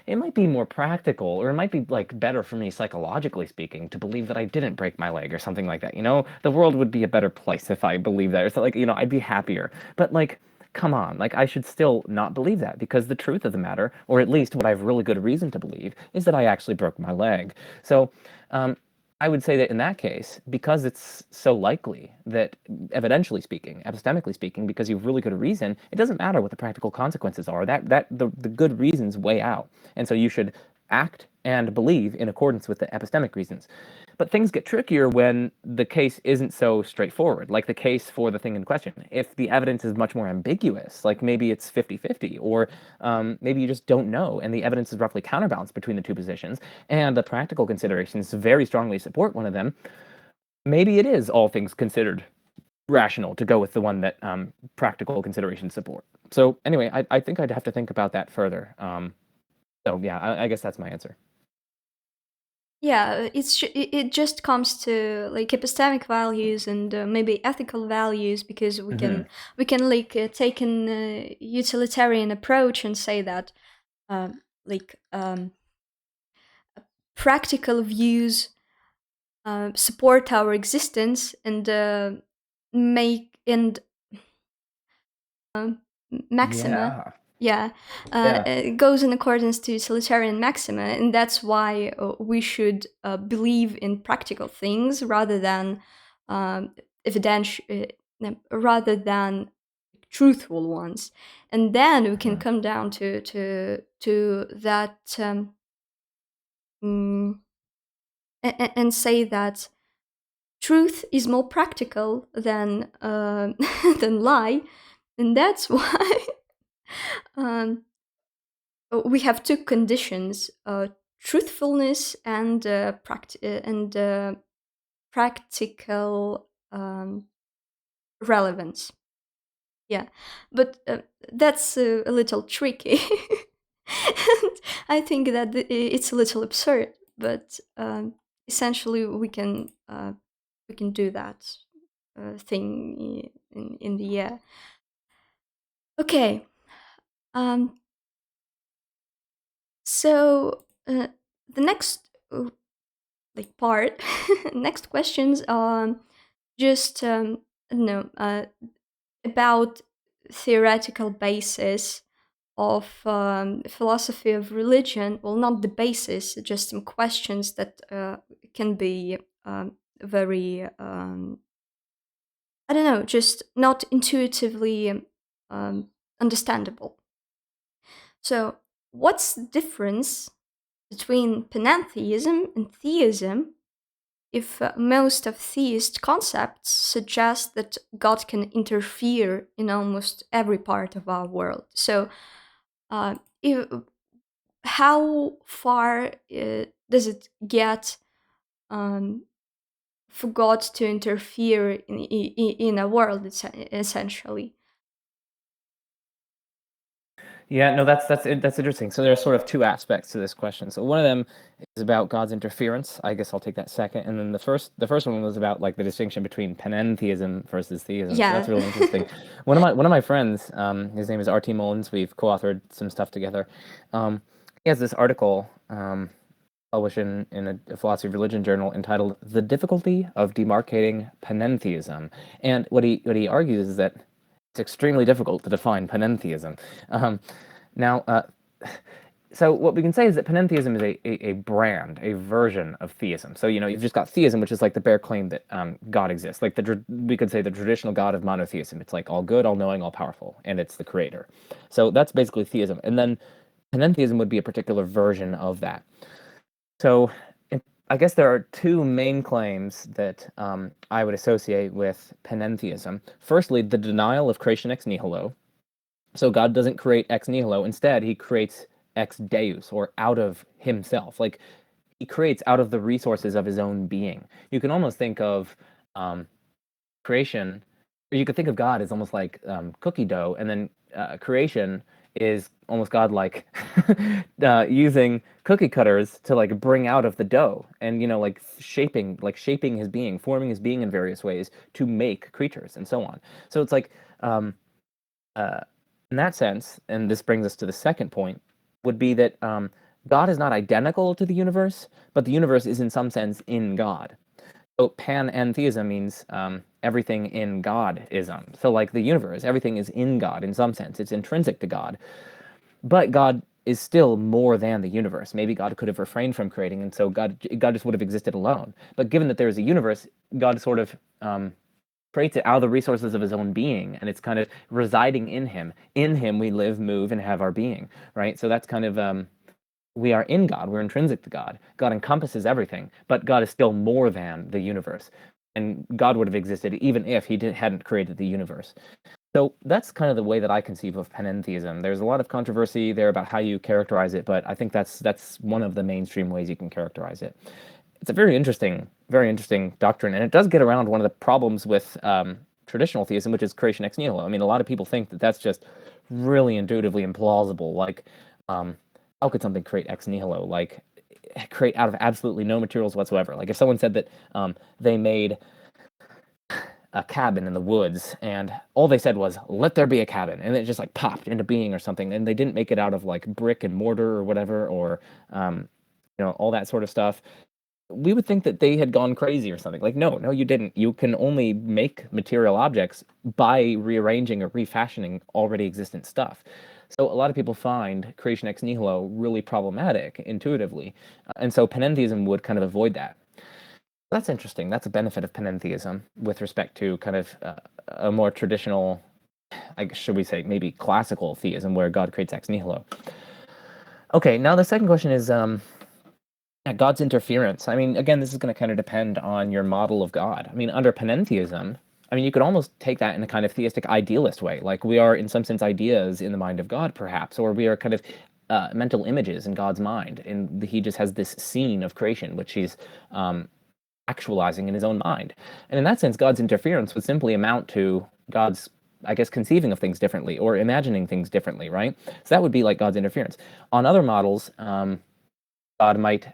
It might be more practical, or it might be like better for me psychologically speaking to believe that I didn't break my leg or something like that. You know, the world would be a better place if I believed that. Or so, like, you know, I'd be happier. But like, come on, like I should still not believe that, because the truth of the matter, or at least what I have really good reason to believe, is that I actually broke my leg. So. I would say that in that case, because it's so likely that, evidentially speaking, epistemically speaking, because you have really good reason, it doesn't matter what the practical consequences are. The good reasons weigh out, and so you should act and believe in accordance with the epistemic reasons. But things get trickier when the case isn't so straightforward, like the case for the thing in question. If the evidence is much more ambiguous, like maybe it's 50-50, or maybe you just don't know, and the evidence is roughly counterbalanced between the two positions, and the practical considerations very strongly support one of them, maybe it is, all things considered, rational to go with the one that practical considerations support. So anyway, I think I'd have to think about that further. So yeah, I guess that's my answer.
yeah. It just comes to like epistemic values and maybe ethical values, because
Hmm.
we can like take an utilitarian approach and say that like practical views support our existence and make and maxima
Yeah.
Yeah,
Yeah.
it goes in accordance to utilitarian maxima, and that's why we should believe in practical things rather than um, evidential, rather than truthful ones, and then we can
Mhm.
come down to that mm, and say that truth is more practical than than lie, and that's why um, we have two conditions: truthfulness and practical relevance. Yeah, but that's a little tricky. And I think that it's a little absurd, but essentially we can do that thing in the air. Okay. Um, so the next like part, next questions are just I don't know about theoretical basis of philosophy of religion. Well, not the basis, just some questions that can be very I don't know, just not intuitively understandable. So, what's the difference between panentheism and theism if most of theist concepts suggest that God can interfere in almost every part of our world? So, if, how far does it get um, for God to interfere in a world, essentially?
Yeah, no, that's interesting. So there are sort of two aspects to this question. So one of them is about God's interference. I guess I'll take that second. And then the first one was about like the distinction between panentheism versus theism. So that's
Yeah.
really interesting. One of my friends, his name is R.T. Mullins. We've co-authored some stuff together. He has this article published in a philosophy of religion journal entitled "The Difficulty of Demarcating Panentheism." And what he argues is that it's extremely difficult to define panentheism. Um, now, so what we can say is that panentheism is a brand, a version of theism. So, you've just got theism, which is like the bare claim that God exists. Like we could say the traditional God of monotheism. It's like all good, all knowing, all powerful, and it's the creator. So that's basically theism. And then panentheism would be a particular version of that. So I guess there are two main claims that I would associate with panentheism. Firstly, the denial of creation ex nihilo. So God doesn't create ex nihilo. Instead, he creates ex deus, or out of himself. Like he creates out of the resources of his own being. You can almost think of um, creation, or you could think of God as almost like cookie dough, and then creation is almost God like using cookie cutters to like bring out of the dough, and like shaping his being, forming his being in various ways to make creatures and so on. So it's like um, uh, in that sense, and this brings us to the second point, would be that God is not identical to the universe, but the universe is in some sense in God. So panentheism means everything in God-ism. So like the universe, everything is in God in some sense. It's intrinsic to God. But God is still more than the universe. Maybe God could have refrained from creating, and so God just would have existed alone. But given that there is a universe, God sort of creates it out of the resources of his own being, and it's kind of residing in him. In him we live, move, and have our being, right? So that's kind of we are in God. We're intrinsic to God. God encompasses everything, but God is still more than the universe. And God would have existed even if he hadn't created the universe. So that's kind of the way that I conceive of panentheism. There's a lot of controversy there about how you characterize it, but I think that's one of the mainstream ways you can characterize it. It's a very interesting doctrine, and it does get around one of the problems with traditional theism, which is creation ex nihilo. I mean, a lot of people think that that's just really intuitively implausible. Like, how could something create ex nihilo? Like, create out of absolutely no materials whatsoever. Like, if someone said that they made a cabin in the woods and all they said was let there be a cabin, and it just like popped into being or something, and they didn't make it out of like brick and mortar or whatever, or all that sort of stuff, we would think that they had gone crazy or something. Like, no, you didn't. You can only make material objects by rearranging or refashioning already existent stuff. So a lot of people find creation ex nihilo really problematic intuitively, and so panentheism would kind of avoid that. That's interesting. That's a benefit of panentheism with respect to kind of a more traditional, should we say, maybe classical theism where God creates ex nihilo. Okay, now the second question is yeah, God's interference. I mean, again, this is going to kind of depend on your model of God. I mean, under panentheism, I mean, you could almost take that in a kind of theistic idealist way. Like we are, in some sense, ideas in the mind of God, perhaps, or we are kind of mental images in God's mind. And he just has this scene of creation, which he's actualizing in his own mind. And in that sense, God's interference would simply amount to God's, I guess, conceiving of things differently or imagining things differently, right? So that would be like God's interference. On other models, God might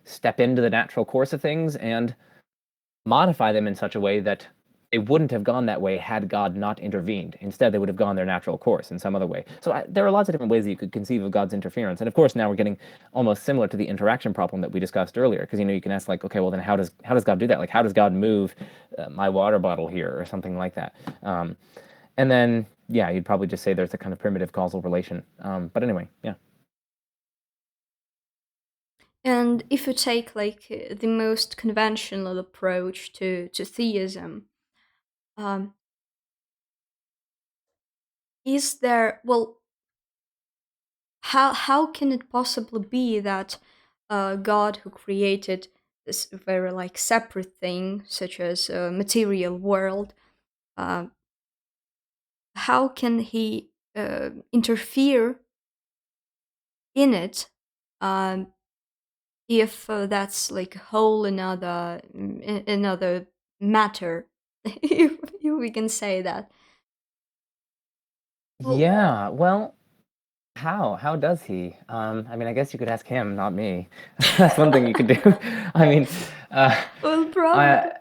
step into the natural course of things and modify them in such a way that they wouldn't have gone that way had God not intervened. Instead, they would have gone their natural course in some other way. So there are lots of different ways that you could conceive of God's interference. And of course, now we're getting almost similar to the interaction problem that we discussed earlier, because you can ask like, okay, well then how does God do that? Like, how does God move my water bottle here or something like that? And then yeah, you'd probably just say there's a kind of primitive causal relation. But anyway, yeah.
And if you take like the most conventional approach to theism, um, is there, well, how can it possibly be that God, who created this very like separate thing such as a material world, uh, how can he interfere in it, um, if that's like a whole another matter, if we can say that. Well,
Yeah, well, how does he? I mean, I guess you could ask him, not me. That's one thing you could do. I mean, uh,
well,
I
probably.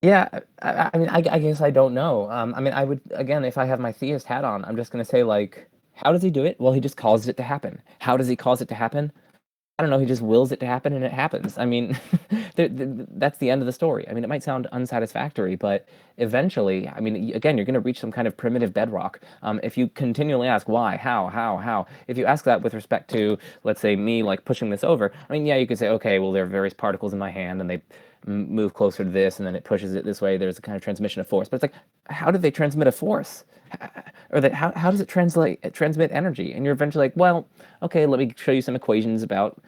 yeah, I mean, I guess I don't know. I mean, I would again, if I have my theist hat on, I'm just gonna say like, how does he do it? Well, he just causes it to happen. How does he cause it to happen? I don't know. He just wills it to happen, and it happens. I mean, that's the end of the story. I mean, it might sound unsatisfactory, but eventually, I mean, again, you're going to reach some kind of primitive bedrock. If you continually ask why, how, if you ask that with respect to, let's say, me, like pushing this over, I mean, yeah, you could say, okay, well, there are various particles in my hand, and they move closer to this, and then it pushes it this way. There's a kind of transmission of force. But it's like, how do they transmit a force? Or that how does it transmit energy? And you're eventually like, well, okay, let me show you some equations about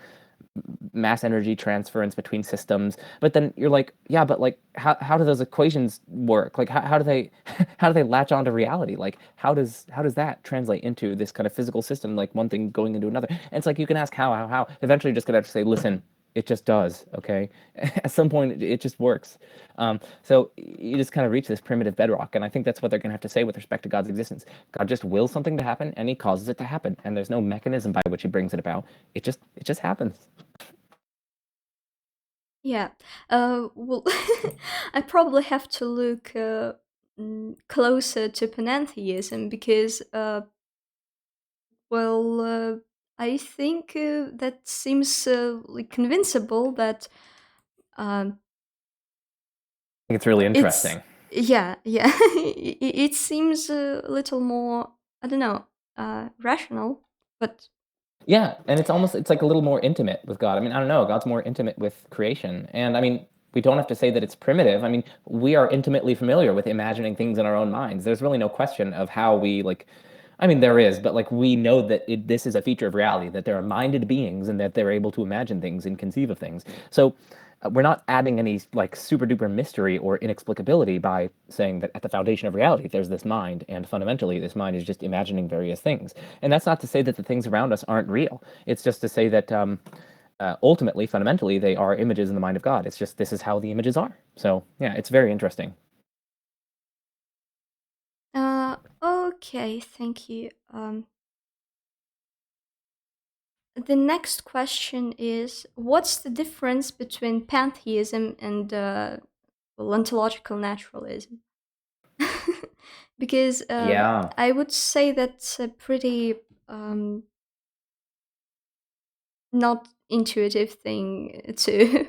mass energy transference between systems. But then you're like, yeah, but like how do those equations work? Like how do they how do they latch onto reality? Like how does that translate into this kind of physical system, like one thing going into another? And it's like you can ask how. Eventually you're just gonna have to say, listen, it just does, okay? At some point it just works. So you just kind of reach this primitive bedrock, and I think that's what they're gonna have to say with respect to God's existence. God just wills something to happen and he causes it to happen, and there's no mechanism by which he brings it about. It just happens.
Yeah. Well, I probably have to look closer to panentheism because, well, I think that seems like convincible that um,
Think it's really
it's,
interesting.
yeah, yeah. It seems a little more, I don't know, rational, but
Yeah, and it's like a little more intimate with God. I mean, I don't know, God's more intimate with creation. And I mean, we don't have to say that it's primitive. I mean, we are intimately familiar with imagining things in our own minds. There's really no question of how we like I mean, there is, but like we know that this is a feature of reality, that there are minded beings and that they're able to imagine things and conceive of things. So we're not adding any like super duper mystery or inexplicability by saying that at the foundation of reality there's this mind, and fundamentally this mind is just imagining various things. And that's not to say that the things around us aren't real. It's just to say that ultimately, fundamentally, they are images in the mind of God. It's just this is how the images are. So yeah, it's very interesting.
okay, thank you. The next question is, what's the difference between pantheism and well, ontological naturalism? Because
Yeah.
I would say that's a pretty not intuitive thing to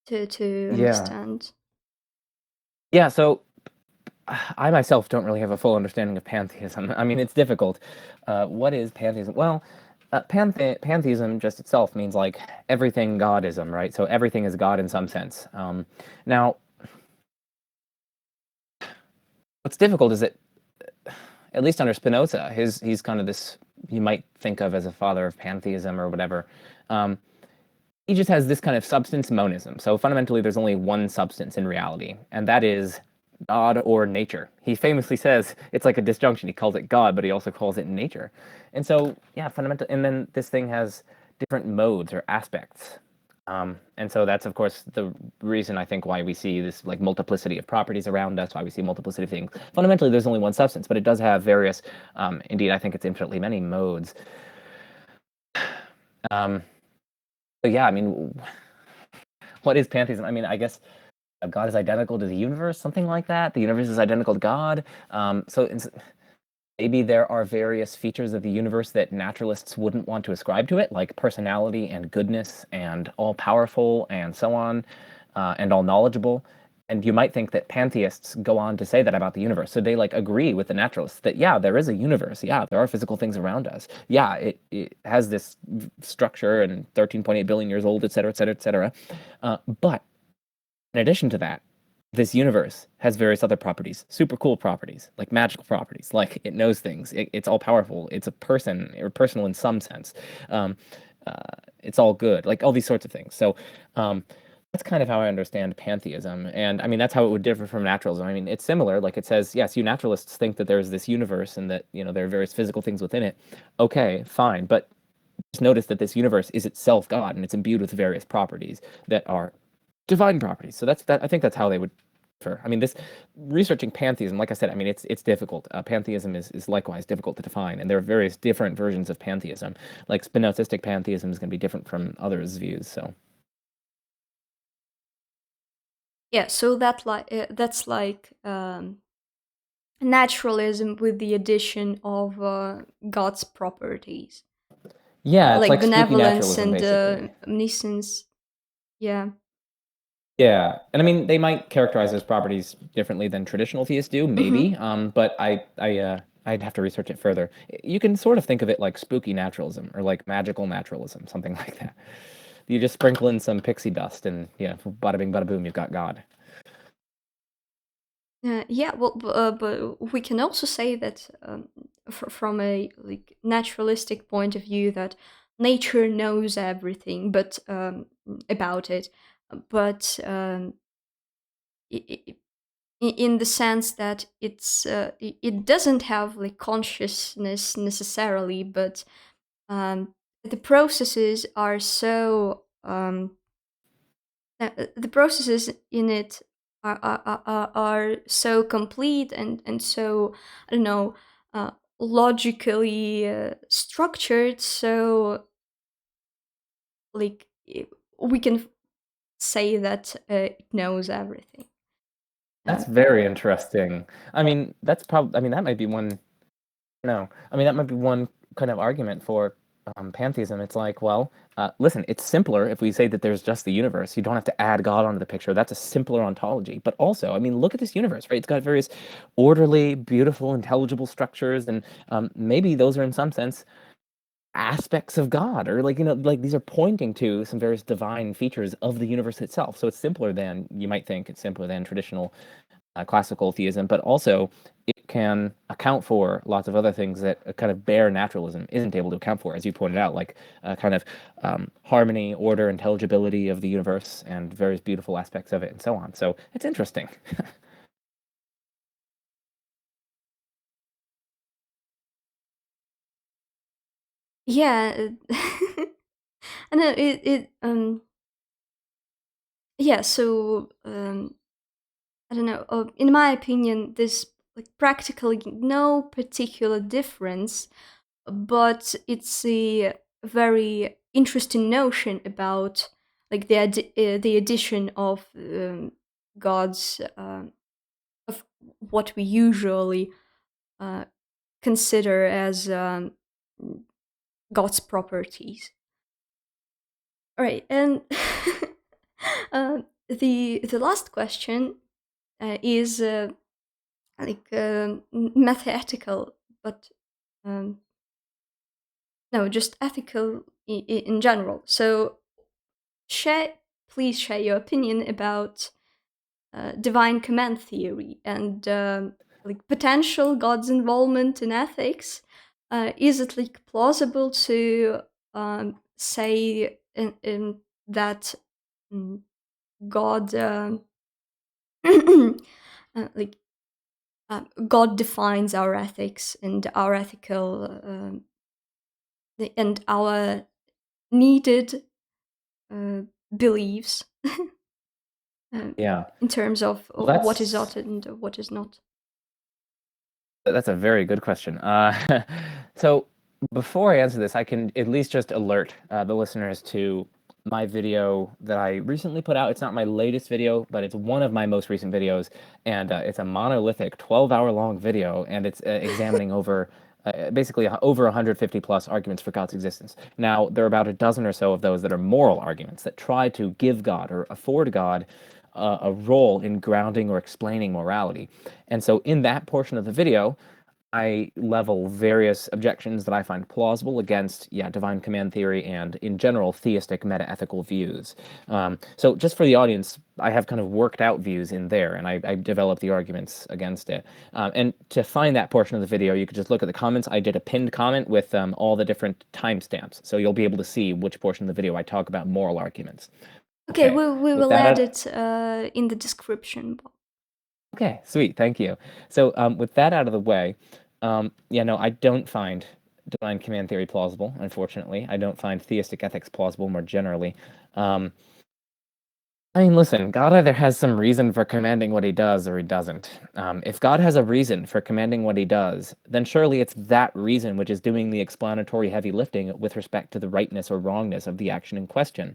to
Yeah.
understand.
Yeah. So I myself don't really have a full understanding of pantheism. I mean, it's difficult. What is pantheism? Well, pantheism just itself means like everything Godism, right? So everything is God in some sense. Now, what's difficult is that, at least under Spinoza, he's kind of this you might think of as a father of pantheism or whatever. Um, he just has this kind of substance monism. So fundamentally, there's only one substance in reality, and that is God or nature. He famously says it's like a disjunction. He calls it God, but he also calls it nature. And so, yeah, fundamental. And then this thing has different modes or aspects. And so that's, of course, the reason I think why we see this like multiplicity of properties around us, why we see multiplicity of things. Fundamentally, there's only one substance, but it does have various, indeed, I think it's infinitely many modes. Um, but yeah, I mean, what is pantheism? I mean, I guess God is identical to the universe, something like that. The universe is identical to God. Maybe there are various features of the universe that naturalists wouldn't want to ascribe to it, like personality and goodness and all powerful and so on, and all knowledgeable. And you might think that pantheists go on to say that about the universe. So they like agree with the naturalists that, yeah, there is a universe. Yeah, there are physical things around us. Yeah, it has this structure and 13.8 billion years old, et cetera, et cetera, et cetera. But in addition to that, this universe has various other properties, super cool properties, like magical properties, like it knows things, it's all powerful, it's a person, or personal in some sense. Um, it's all good, like all these sorts of things. So that's kind of how I understand pantheism. And I mean, that's how it would differ from naturalism. I mean, it's similar. Like it says, yes, you naturalists think that there's this universe and that, there are various physical things within it. Okay, fine. But just notice that this universe is itself God and it's imbued with various properties that are divine properties. So that's that. I think that's how they would differ. I mean, this researching pantheism, like I said, I mean, it's difficult. Pantheism is likewise difficult to define, and there are various different versions of pantheism. Like Spinozistic pantheism is going to be different from others' views. So
Yeah, so that's like naturalism with the addition of God's properties,
yeah, it's
like
like spooky
benevolence
naturalism,
and
basically.
omniscience. Yeah.
Yeah, and I mean, they might characterize those properties differently than traditional theists do,
Mm-hmm.
maybe. But I'd have to research it further. You can sort of think of it like spooky naturalism or like magical naturalism, something like that. You just sprinkle in some pixie dust, and yeah, bada bing, bada boom, you've got God.
Yeah, well, but we can also say that from a like naturalistic point of view, that nature knows everything, but about it, but i- in the sense that it doesn't have like consciousness necessarily, but the processes are so the processes in it are so complete and so, I don't know, logically structured, so like we can say that it knows everything.
That's
uh,
very interesting. I mean, that's probably. I mean, that might be one. No, I mean that might be one kind of argument for pantheism. It's like, well, listen, it's simpler if we say that there's just the universe. You don't have to add God onto the picture. That's a simpler ontology. But also, I mean, look at this universe, right? It's got various orderly, beautiful, intelligible structures, and maybe those are in some sense aspects of God, or like like these are pointing to some various divine features of the universe itself. So it's simpler than you might think. It's simpler than traditional classical theism, but also it can account for lots of other things that kind of bare naturalism isn't able to account for, as you pointed out, like kind of harmony, order, intelligibility of the universe, and various beautiful aspects of it, and so on. So it's interesting.
yeah. I know it yeah, so I don't know, in my opinion there's like practically no particular difference, but it's a very interesting notion about like the addition of God's of what we usually uh, consider as God's properties. All right, and the last question is like mathematical, but no, just ethical in general. So please share your opinion about divine command theory and like potential God's involvement in ethics. Is it like plausible to say that God like God defines our ethics and our ethical and our needed beliefs
Yeah.
in terms of
Well,
what is
that's
ought and what is not.
That's a very good question. So before I answer this, I can at least just alert the listeners to my video that I recently put out. It's not my latest video, but it's one of my most recent videos, and it's a monolithic 12-hour long video, and it's examining basically over 150 plus arguments for God's existence. Now, there are about a dozen or so of those that are moral arguments that try to give God or afford God a role in grounding or explaining morality. And so in that portion of the video, I level various objections that I find plausible against, divine command theory and, in general, theistic metaethical views. So just for the audience, I have kind of worked out views in there, and I developed the arguments against it. And to find that portion of the video, you could just look at the comments. I did a pinned comment with all the different timestamps, so you'll be able to see which portion of the video I talk about moral arguments.
Okay,
Okay,
we
with
will
that
add
out,
it in the description box.
Okay, sweet. Thank you. So, with that out of the way, no, I don't find divine command theory plausible, unfortunately. I don't find theistic ethics plausible more generally. Um, I mean, listen, God either has some reason for commanding what he does or he doesn't. If God has a reason for commanding what he does, then surely it's that reason which is doing the explanatory heavy lifting with respect to the rightness or wrongness of the action in question.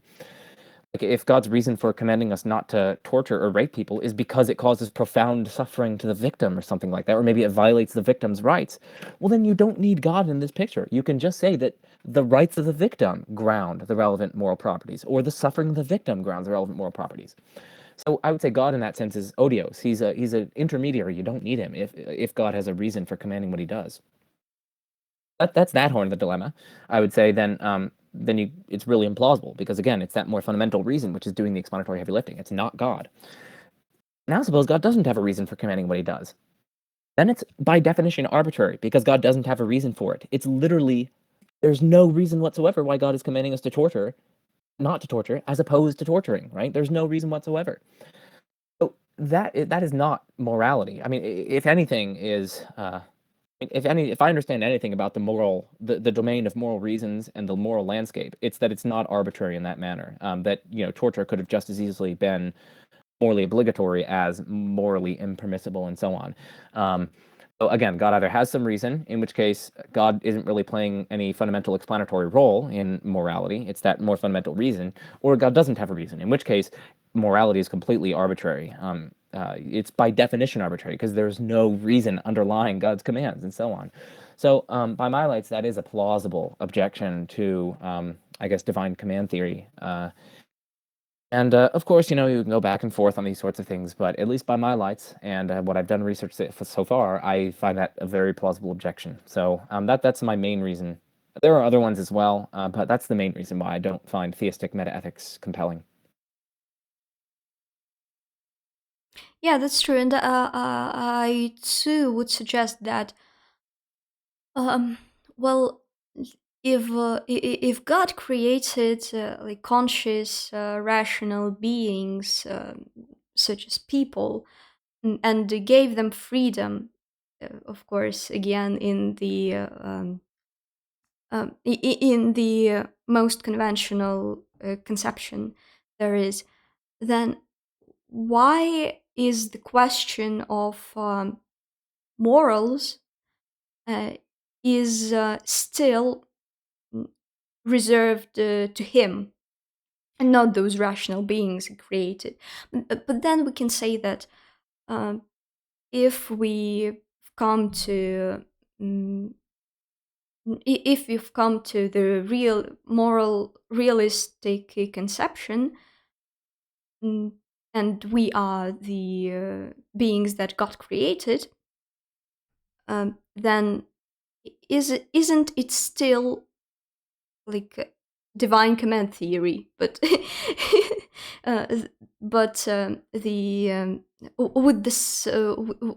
Like, if God's reason for commanding us not to torture or rape people is because it causes profound suffering to the victim or something like that, or maybe it violates the victim's rights, well, then you don't need God in this picture. You can just say that the rights of the victim ground the relevant moral properties, or the suffering of the victim grounds the relevant moral properties. So I would say God in that sense is odious. He's an intermediary. You don't need him if God has a reason for commanding what he does. That's that horn of the dilemma. I would say then it's really implausible because again, it's that more fundamental reason which is doing the explanatory heavy lifting. It's not God. Now suppose God doesn't have a reason for commanding what he does. Then it's by definition arbitrary because God doesn't have a reason for it. It's literally there's no reason whatsoever why God is commanding us to torture, not to torture, as opposed to torturing, right? There's no reason whatsoever. So that is not morality. I mean, if anything is if I understand anything about the domain of moral reasons and the moral landscape, it's that it's not arbitrary in that manner. That torture could have just as easily been morally obligatory as morally impermissible, and so on. So again, God either has some reason, in which case God isn't really playing any fundamental explanatory role in morality. It's that more fundamental reason, or God doesn't have a reason, in which case morality is completely arbitrary. It's by definition arbitrary because there's no reason underlying God's commands, and so on. So, by my lights, that is a plausible objection to, I guess, divine command theory. And of course, you can go back and forth on these sorts of things, but at least by my lights and what I've done research so far, I find that a very plausible objection. So that's my main reason. There are other ones as well, but that's the main reason why I don't find theistic metaethics compelling.
Yeah, that's true, and I too would suggest that, um, well, if God created like conscious, rational beings such as people, and gave them freedom, of course, again in the most conventional conception there is, then why is the question of morals uh, is still reserved to him and not those rational beings he created? But then we can say that um, if we come to mm, if we've come to the real moral realistic conception, mm, and we are the beings that God created, then isn't it still like divine command theory? But uh, the with this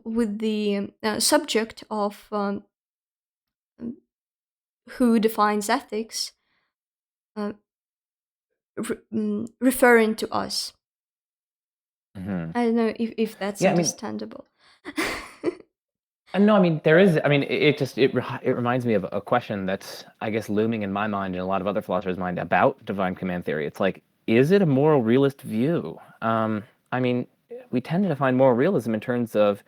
with the subject of who defines ethics uh, referring to us.
Mhm.
I don't know if that's
Yeah, I mean,
understandable.
no, I mean there is. I mean, it reminds me of a question that's, I guess, looming in my mind and a lot of other philosophers' mind about divine command theory. It's like, is it a moral realist view? I mean, we tend to define moral realism in terms of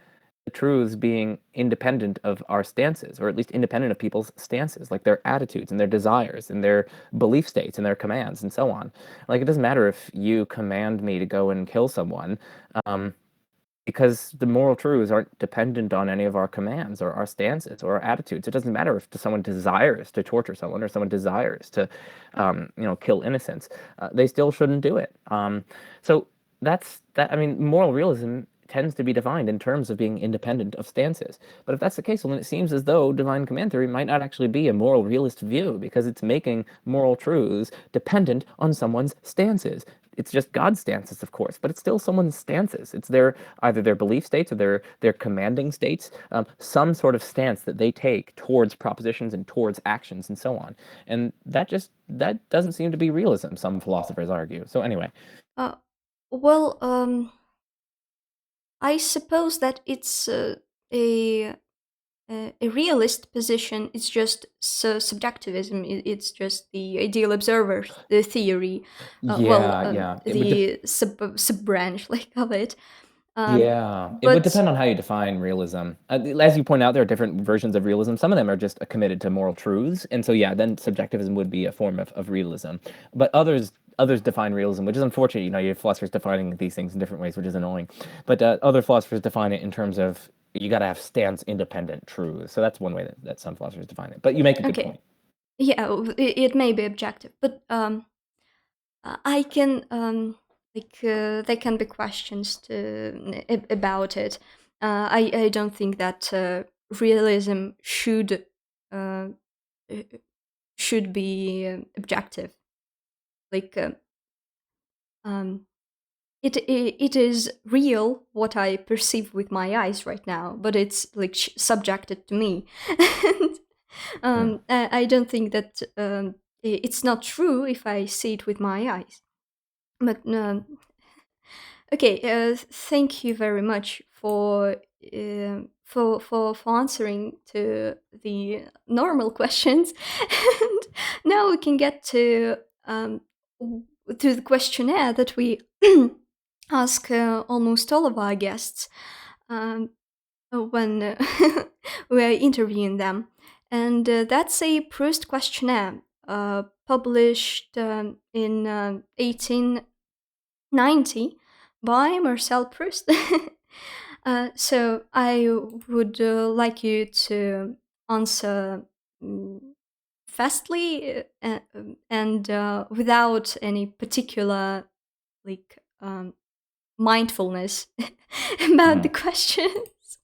the truths being independent of our stances, or at least independent of people's stances, like their attitudes and their desires and their belief states and their commands and so on. Like, it doesn't matter if you command me to go and kill someone. Um, because the moral truths aren't dependent on any of our commands or our stances or our attitudes. It doesn't matter if someone desires to torture someone or someone desires to, kill innocents. They still shouldn't do it. So that's that. I mean, moral realism tends to be defined in terms of being independent of stances. But if that's the case, well, then it seems as though divine command theory might not actually be a moral realist view because it's making moral truths dependent on someone's stances. It's just God's stances, of course, but it's still someone's stances. It's either their belief states or their commanding states, some sort of stance that they take towards propositions and towards actions and so on. And that doesn't seem to be realism, some philosophers argue. So anyway.
uh, well, I suppose that it's a a realist position. It's just subjectivism. It's just the ideal observer, the theory.
Yeah, yeah. It would
The sub branch like of it. Um,
Yeah, it would
but
depend on how you define realism. As you point out, there are different versions of realism. Some of them are just committed to moral truths, and so yeah, then subjectivism would be a form of realism. But others define realism, which is unfortunate. You have philosophers defining these things in different ways, which is annoying. But other philosophers define it in terms of you got to have stance-independent truths. So that's one way that some philosophers define it. But you make a good
okay,
point.
yeah, it may be objective, but I can there can be questions about it. I don't think that realism uh, uh, should be objective. Like um, it is real what I perceive with my eyes right now, but it's like subjected to me. And
Hmm.
I don't think that it's not true if I see it with my eyes. But okay, thank you very much for answering to the normal questions, and now we can get to the questionnaire that we ask almost all of our guests um, when we are interviewing them, and that's a Proust questionnaire published in 1890 by Marcel Proust. So I would like you to answer mm, fastly and without any particular like mindfulness about the
Hmm.
questions.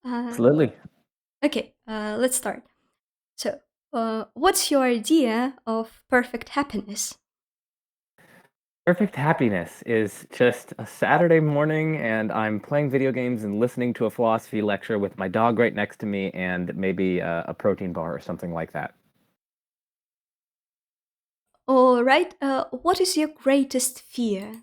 Uh,
Absolutely.
okay, let's start. So, what's your idea of perfect happiness?
Perfect happiness is just a Saturday morning and I'm playing video games and listening to a philosophy lecture with my dog right next to me and maybe a protein bar or something like that.
All right. What is your greatest fear?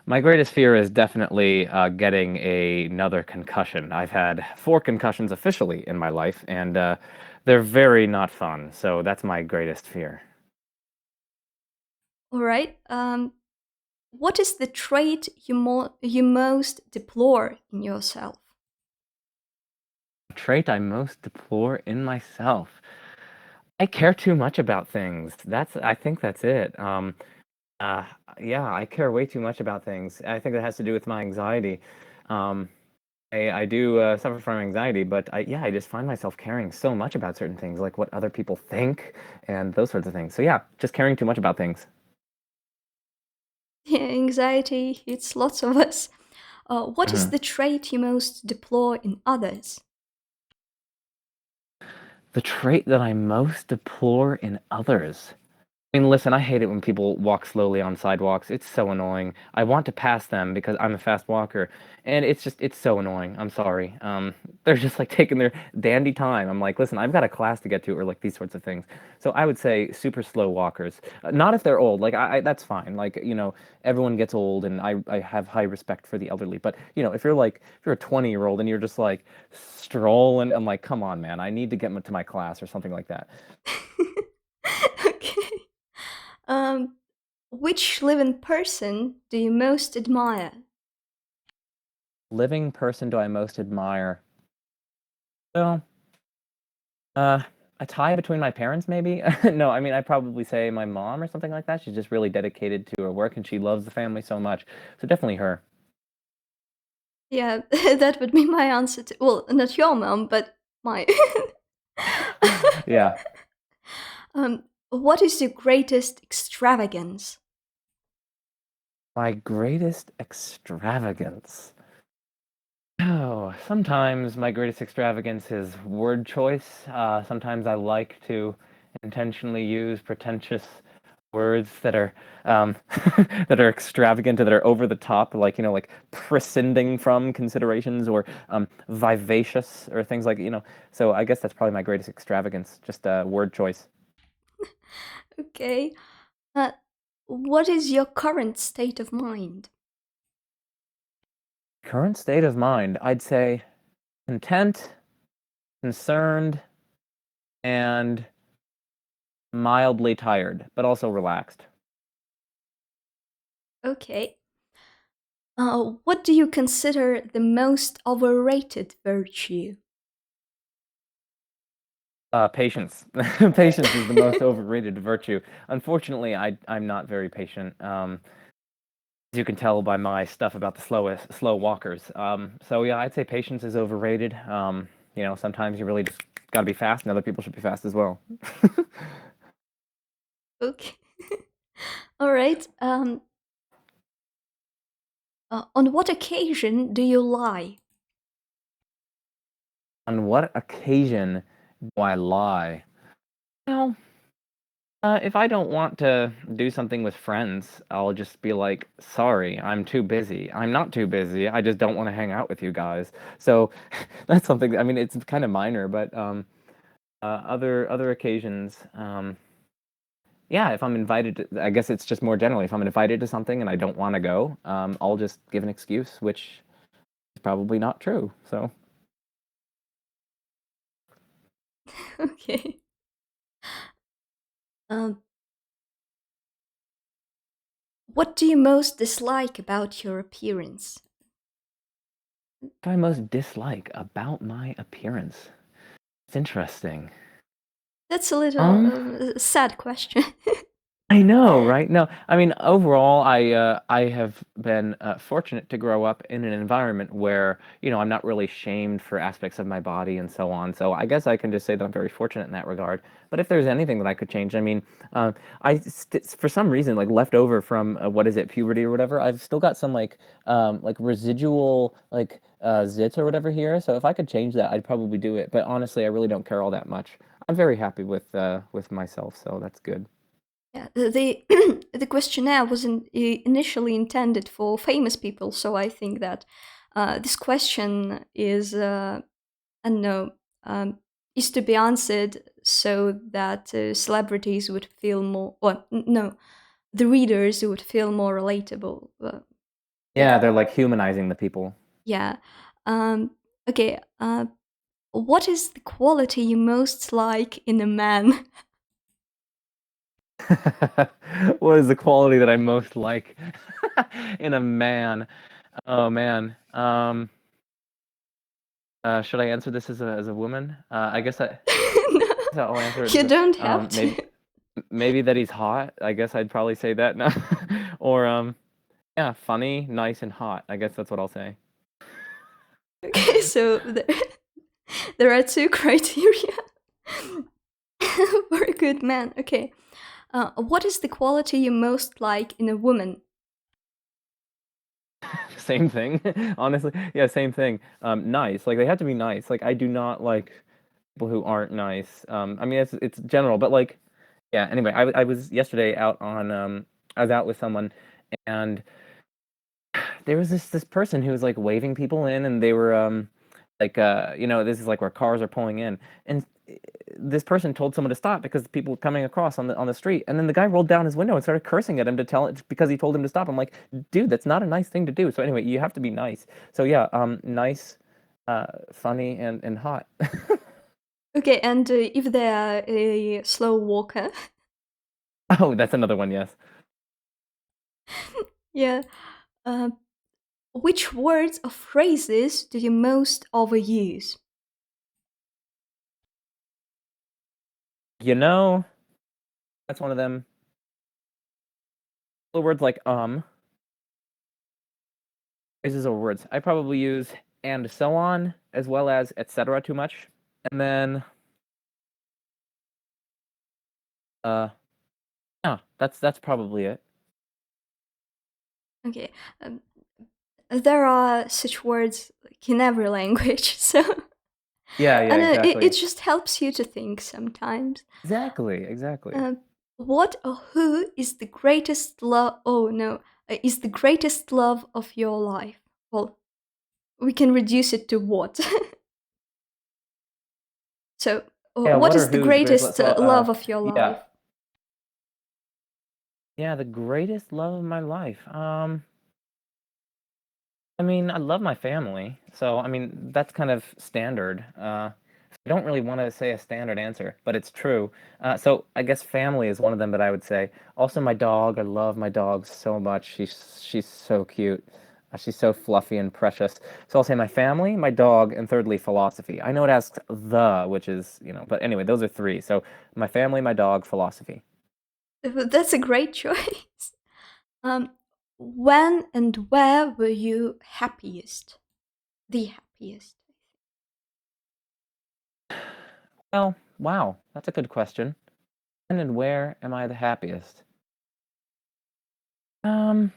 My greatest fear is definitely getting another concussion. I've had 4 concussions officially in my life, and they're very not fun. So that's my greatest fear.
All right. What is the trait you most deplore in yourself?
Trait I most deplore in myself. I care too much about things. I think that's it. Uh, yeah, I care way too much about things. I think that has to do with my anxiety. Um, I do suffer from anxiety, but I just find myself caring so much about certain things, like what other people think and those sorts of things. So yeah, just caring too much about things.
Yeah, anxiety hits lots of us. What is
Mhm.
the trait you most deplore in others?
The trait that I most deplore in others. I mean, listen, I hate it when people walk slowly on sidewalks. It's so annoying. I want to pass them because I'm a fast walker, and it's so annoying. I'm sorry. They're just like taking their dandy time. I'm like, listen, I've got a class to get to, or like these sorts of things. So I would say super slow walkers. Not if they're old. Like that's fine. Like everyone gets old, and I have high respect for the elderly. But if you're a 20-year-old and you're just like strolling, I'm like, come on, man, I need to get to my class or something like that.
Okay. Um, which living person do you most admire?
Living person do I most admire? Well, uh, a tie between my parents, maybe? No, I mean, I'd probably say my mom or something like that. She's just really dedicated to her work and she loves the family so much. So definitely her.
Yeah, that would be my answer to. Well, not your mom, but my.
Yeah.
What is your greatest extravagance?
My greatest extravagance. Oh, sometimes my greatest extravagance is word choice. Sometimes I like to intentionally use pretentious words that are um, that are extravagant or that are over the top, like like prescinding from considerations or vivacious or things like. So I guess that's probably my greatest extravagance, just word choice.
Okay. Uh, what is your current state of mind?
Current state of mind, I'd say content, concerned, and mildly tired, but also relaxed.
Okay. What do you consider the most overrated virtue?
Patience. Patience is the most overrated virtue. Unfortunately, I'm not very patient. As you can tell by my stuff about the slow walkers. So yeah, I'd say patience is overrated. Sometimes you really just gotta be fast, and other people should be fast as well.
Okay. All right. On what occasion do you lie?
On what occasion do I lie? Well, if I don't want to do something with friends, I'll just be like, sorry, I'm too busy. I'm not too busy. I just don't want to hang out with you guys. So that's something, I mean, it's kind of minor, but other occasions, yeah, if I'm invited to, I guess it's just more generally, if I'm invited to something and I don't want to go, I'll just give an excuse, which is probably not true. So
Okay. Um, what do you most dislike about your appearance?
what do I most dislike about my appearance? It's interesting.
That's a little
Um,
sad question.
I know, right? No, I mean, overall, I have been fortunate to grow up in an environment where I'm not really shamed for aspects of my body and so on. So I guess I can just say that I'm very fortunate in that regard. But if there's anything that I could change, I mean, for some reason, like left over from what is it, puberty or whatever, I've still got some like residual zits or whatever here. So if I could change that, I'd probably do it. But honestly, I really don't care all that much. I'm very happy with myself, so that's good.
Yeah, the the questionnaire was initially intended for famous people, so I think that this question is I don't know um, is to be answered so that celebrities would feel more. Well, no, the readers would feel more relatable.
Yeah,
Yeah,
they're like humanizing the people.
yeah. Um, okay. What is the quality you most like in a man?
What is the quality that I most like in a man? Oh man. Should I answer this as a woman? I guess
No,
I'll answer it
you
as
don't have
maybe
to.
maybe that he's hot. I guess I'd probably say that now. Or yeah, funny, nice, and hot. I guess that's what I'll say.
Okay, so there are two criteria for a good man. Okay. What is the quality you most like in a woman?
same thing, honestly. Yeah, same thing. Nice. Like they have to be nice. Like I do not like people who aren't nice. I mean it's general, but like yeah. Anyway, I was yesterday out on I was out with someone, and there was this person who was like waving people in, and they were like this is like where cars are pulling in, and this person told someone to stop because people were coming across on the street, and then the guy rolled down his window and started cursing at him to tell it because he told him to stop. I'm like, dude, that's not a nice thing to do. So anyway, you have to be nice. So yeah, nice, funny, and hot.
Okay, and if they are a slow walker,
Oh, that's another one. Yes.
yeah. Uh, which words or phrases do you most overuse?
You know, that's one of them. The words like phrases or words. I probably use and so on as well as etc. too much. And then uh yeah, that's probably it.
Okay. Um, there are such words like in every language, so
Yeah, yeah,
and it
exactly.
just helps you to think sometimes.
Exactly, exactly.
Uh, what or who is the greatest love? Oh no, is the greatest love of your life? Well, we can reduce it to what. So,
Yeah,
what
what or
is the
who is the greatest
greatest
so
love of your
yeah.
life?
Yeah, the greatest love of my life. I mean, I love my family. So, I mean, that's kind of standard. I don't really want to say a standard answer, but it's true. So I guess family is one of them that I would say. Also, my dog. I love my dog so much. She's so cute. She's so fluffy and precious. So I'll say my family, my dog, and thirdly, philosophy. I know it asks the, which is, but anyway, those are three. So my family, my dog, philosophy.
That's a great choice. Um, when and where were you happiest? The happiest.
Well, wow, that's a good question. When and where am I the happiest? Um,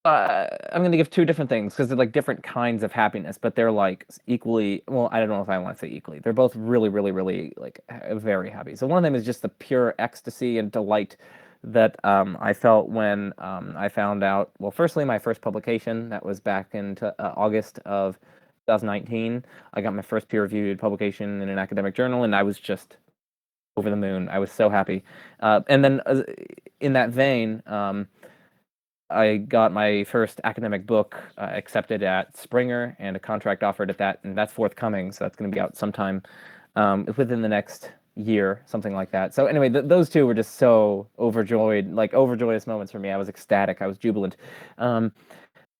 I'm gonna give two different things because they're like different kinds of happiness, but they're like equally. Well, I don't know if I want to say equally. They're both really, really, really like very happy. So one of them is just the pure ecstasy and delight that I felt when I found out. Well, firstly, my first publication that was back in August of 2019. I got my first peer-reviewed publication in an academic journal, and I was just over the moon. I was so happy. And then in that vein. I got my first academic book accepted at Springer and a contract offered at that, and that's forthcoming. So that's going to be out sometime within the next year, something like that. So anyway, those two were just so overjoyed, like overjoyous moments for me. I was ecstatic. I was jubilant. Um,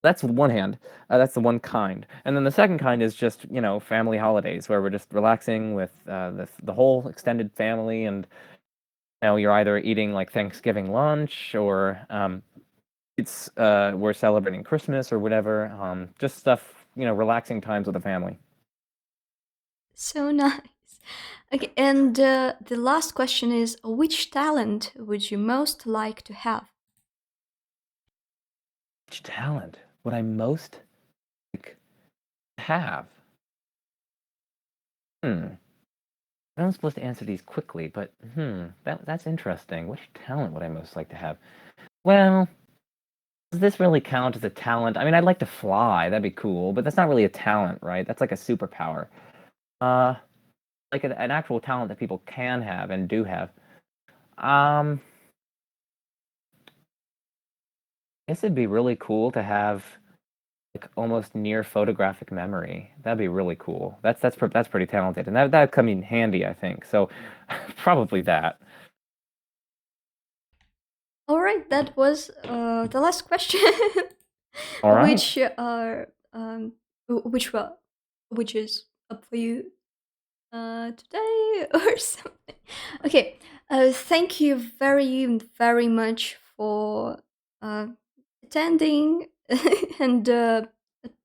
that's one hand. That's the one kind. And then the second kind is just, family holidays where we're just relaxing with the whole extended family, and you're either eating like Thanksgiving lunch or it's we're celebrating Christmas or whatever. Just stuff, relaxing times with the family.
So nice. Okay, and the last question is which talent would you most like to have?
Which talent would I most like have? Hmm. I'm supposed to answer these quickly, but that's interesting. Which talent would I most like to have? Well, does this really count as a talent? I mean, I'd like to fly. That'd be cool, but that's not really a talent, right? That's like a superpower. Uh, like an actual talent that people can have and do have. Um, I guess it'd be really cool to have like almost near photographic memory. That'd be really cool. That's pretty talented, and that'd come in handy, I think. So probably that.
All right, that was the last question,
All right.
which are which well, which is up for you today or something. Okay, thank you very much for uh, attending and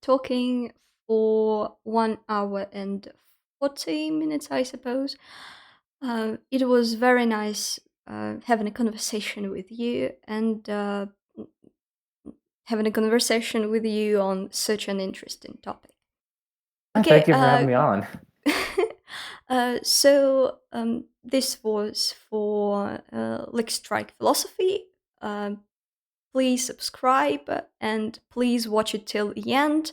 talking for 1 hour and 40 minutes, I suppose. It was very nice having a conversation with you, and having a conversation with you on such an interesting topic.
Thank you for having me on.
So this was for Lick Strike Philosophy. Please subscribe and please watch it till the end,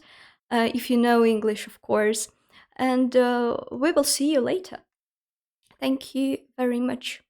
if you know English, of course. And we will see you later. Thank you very much.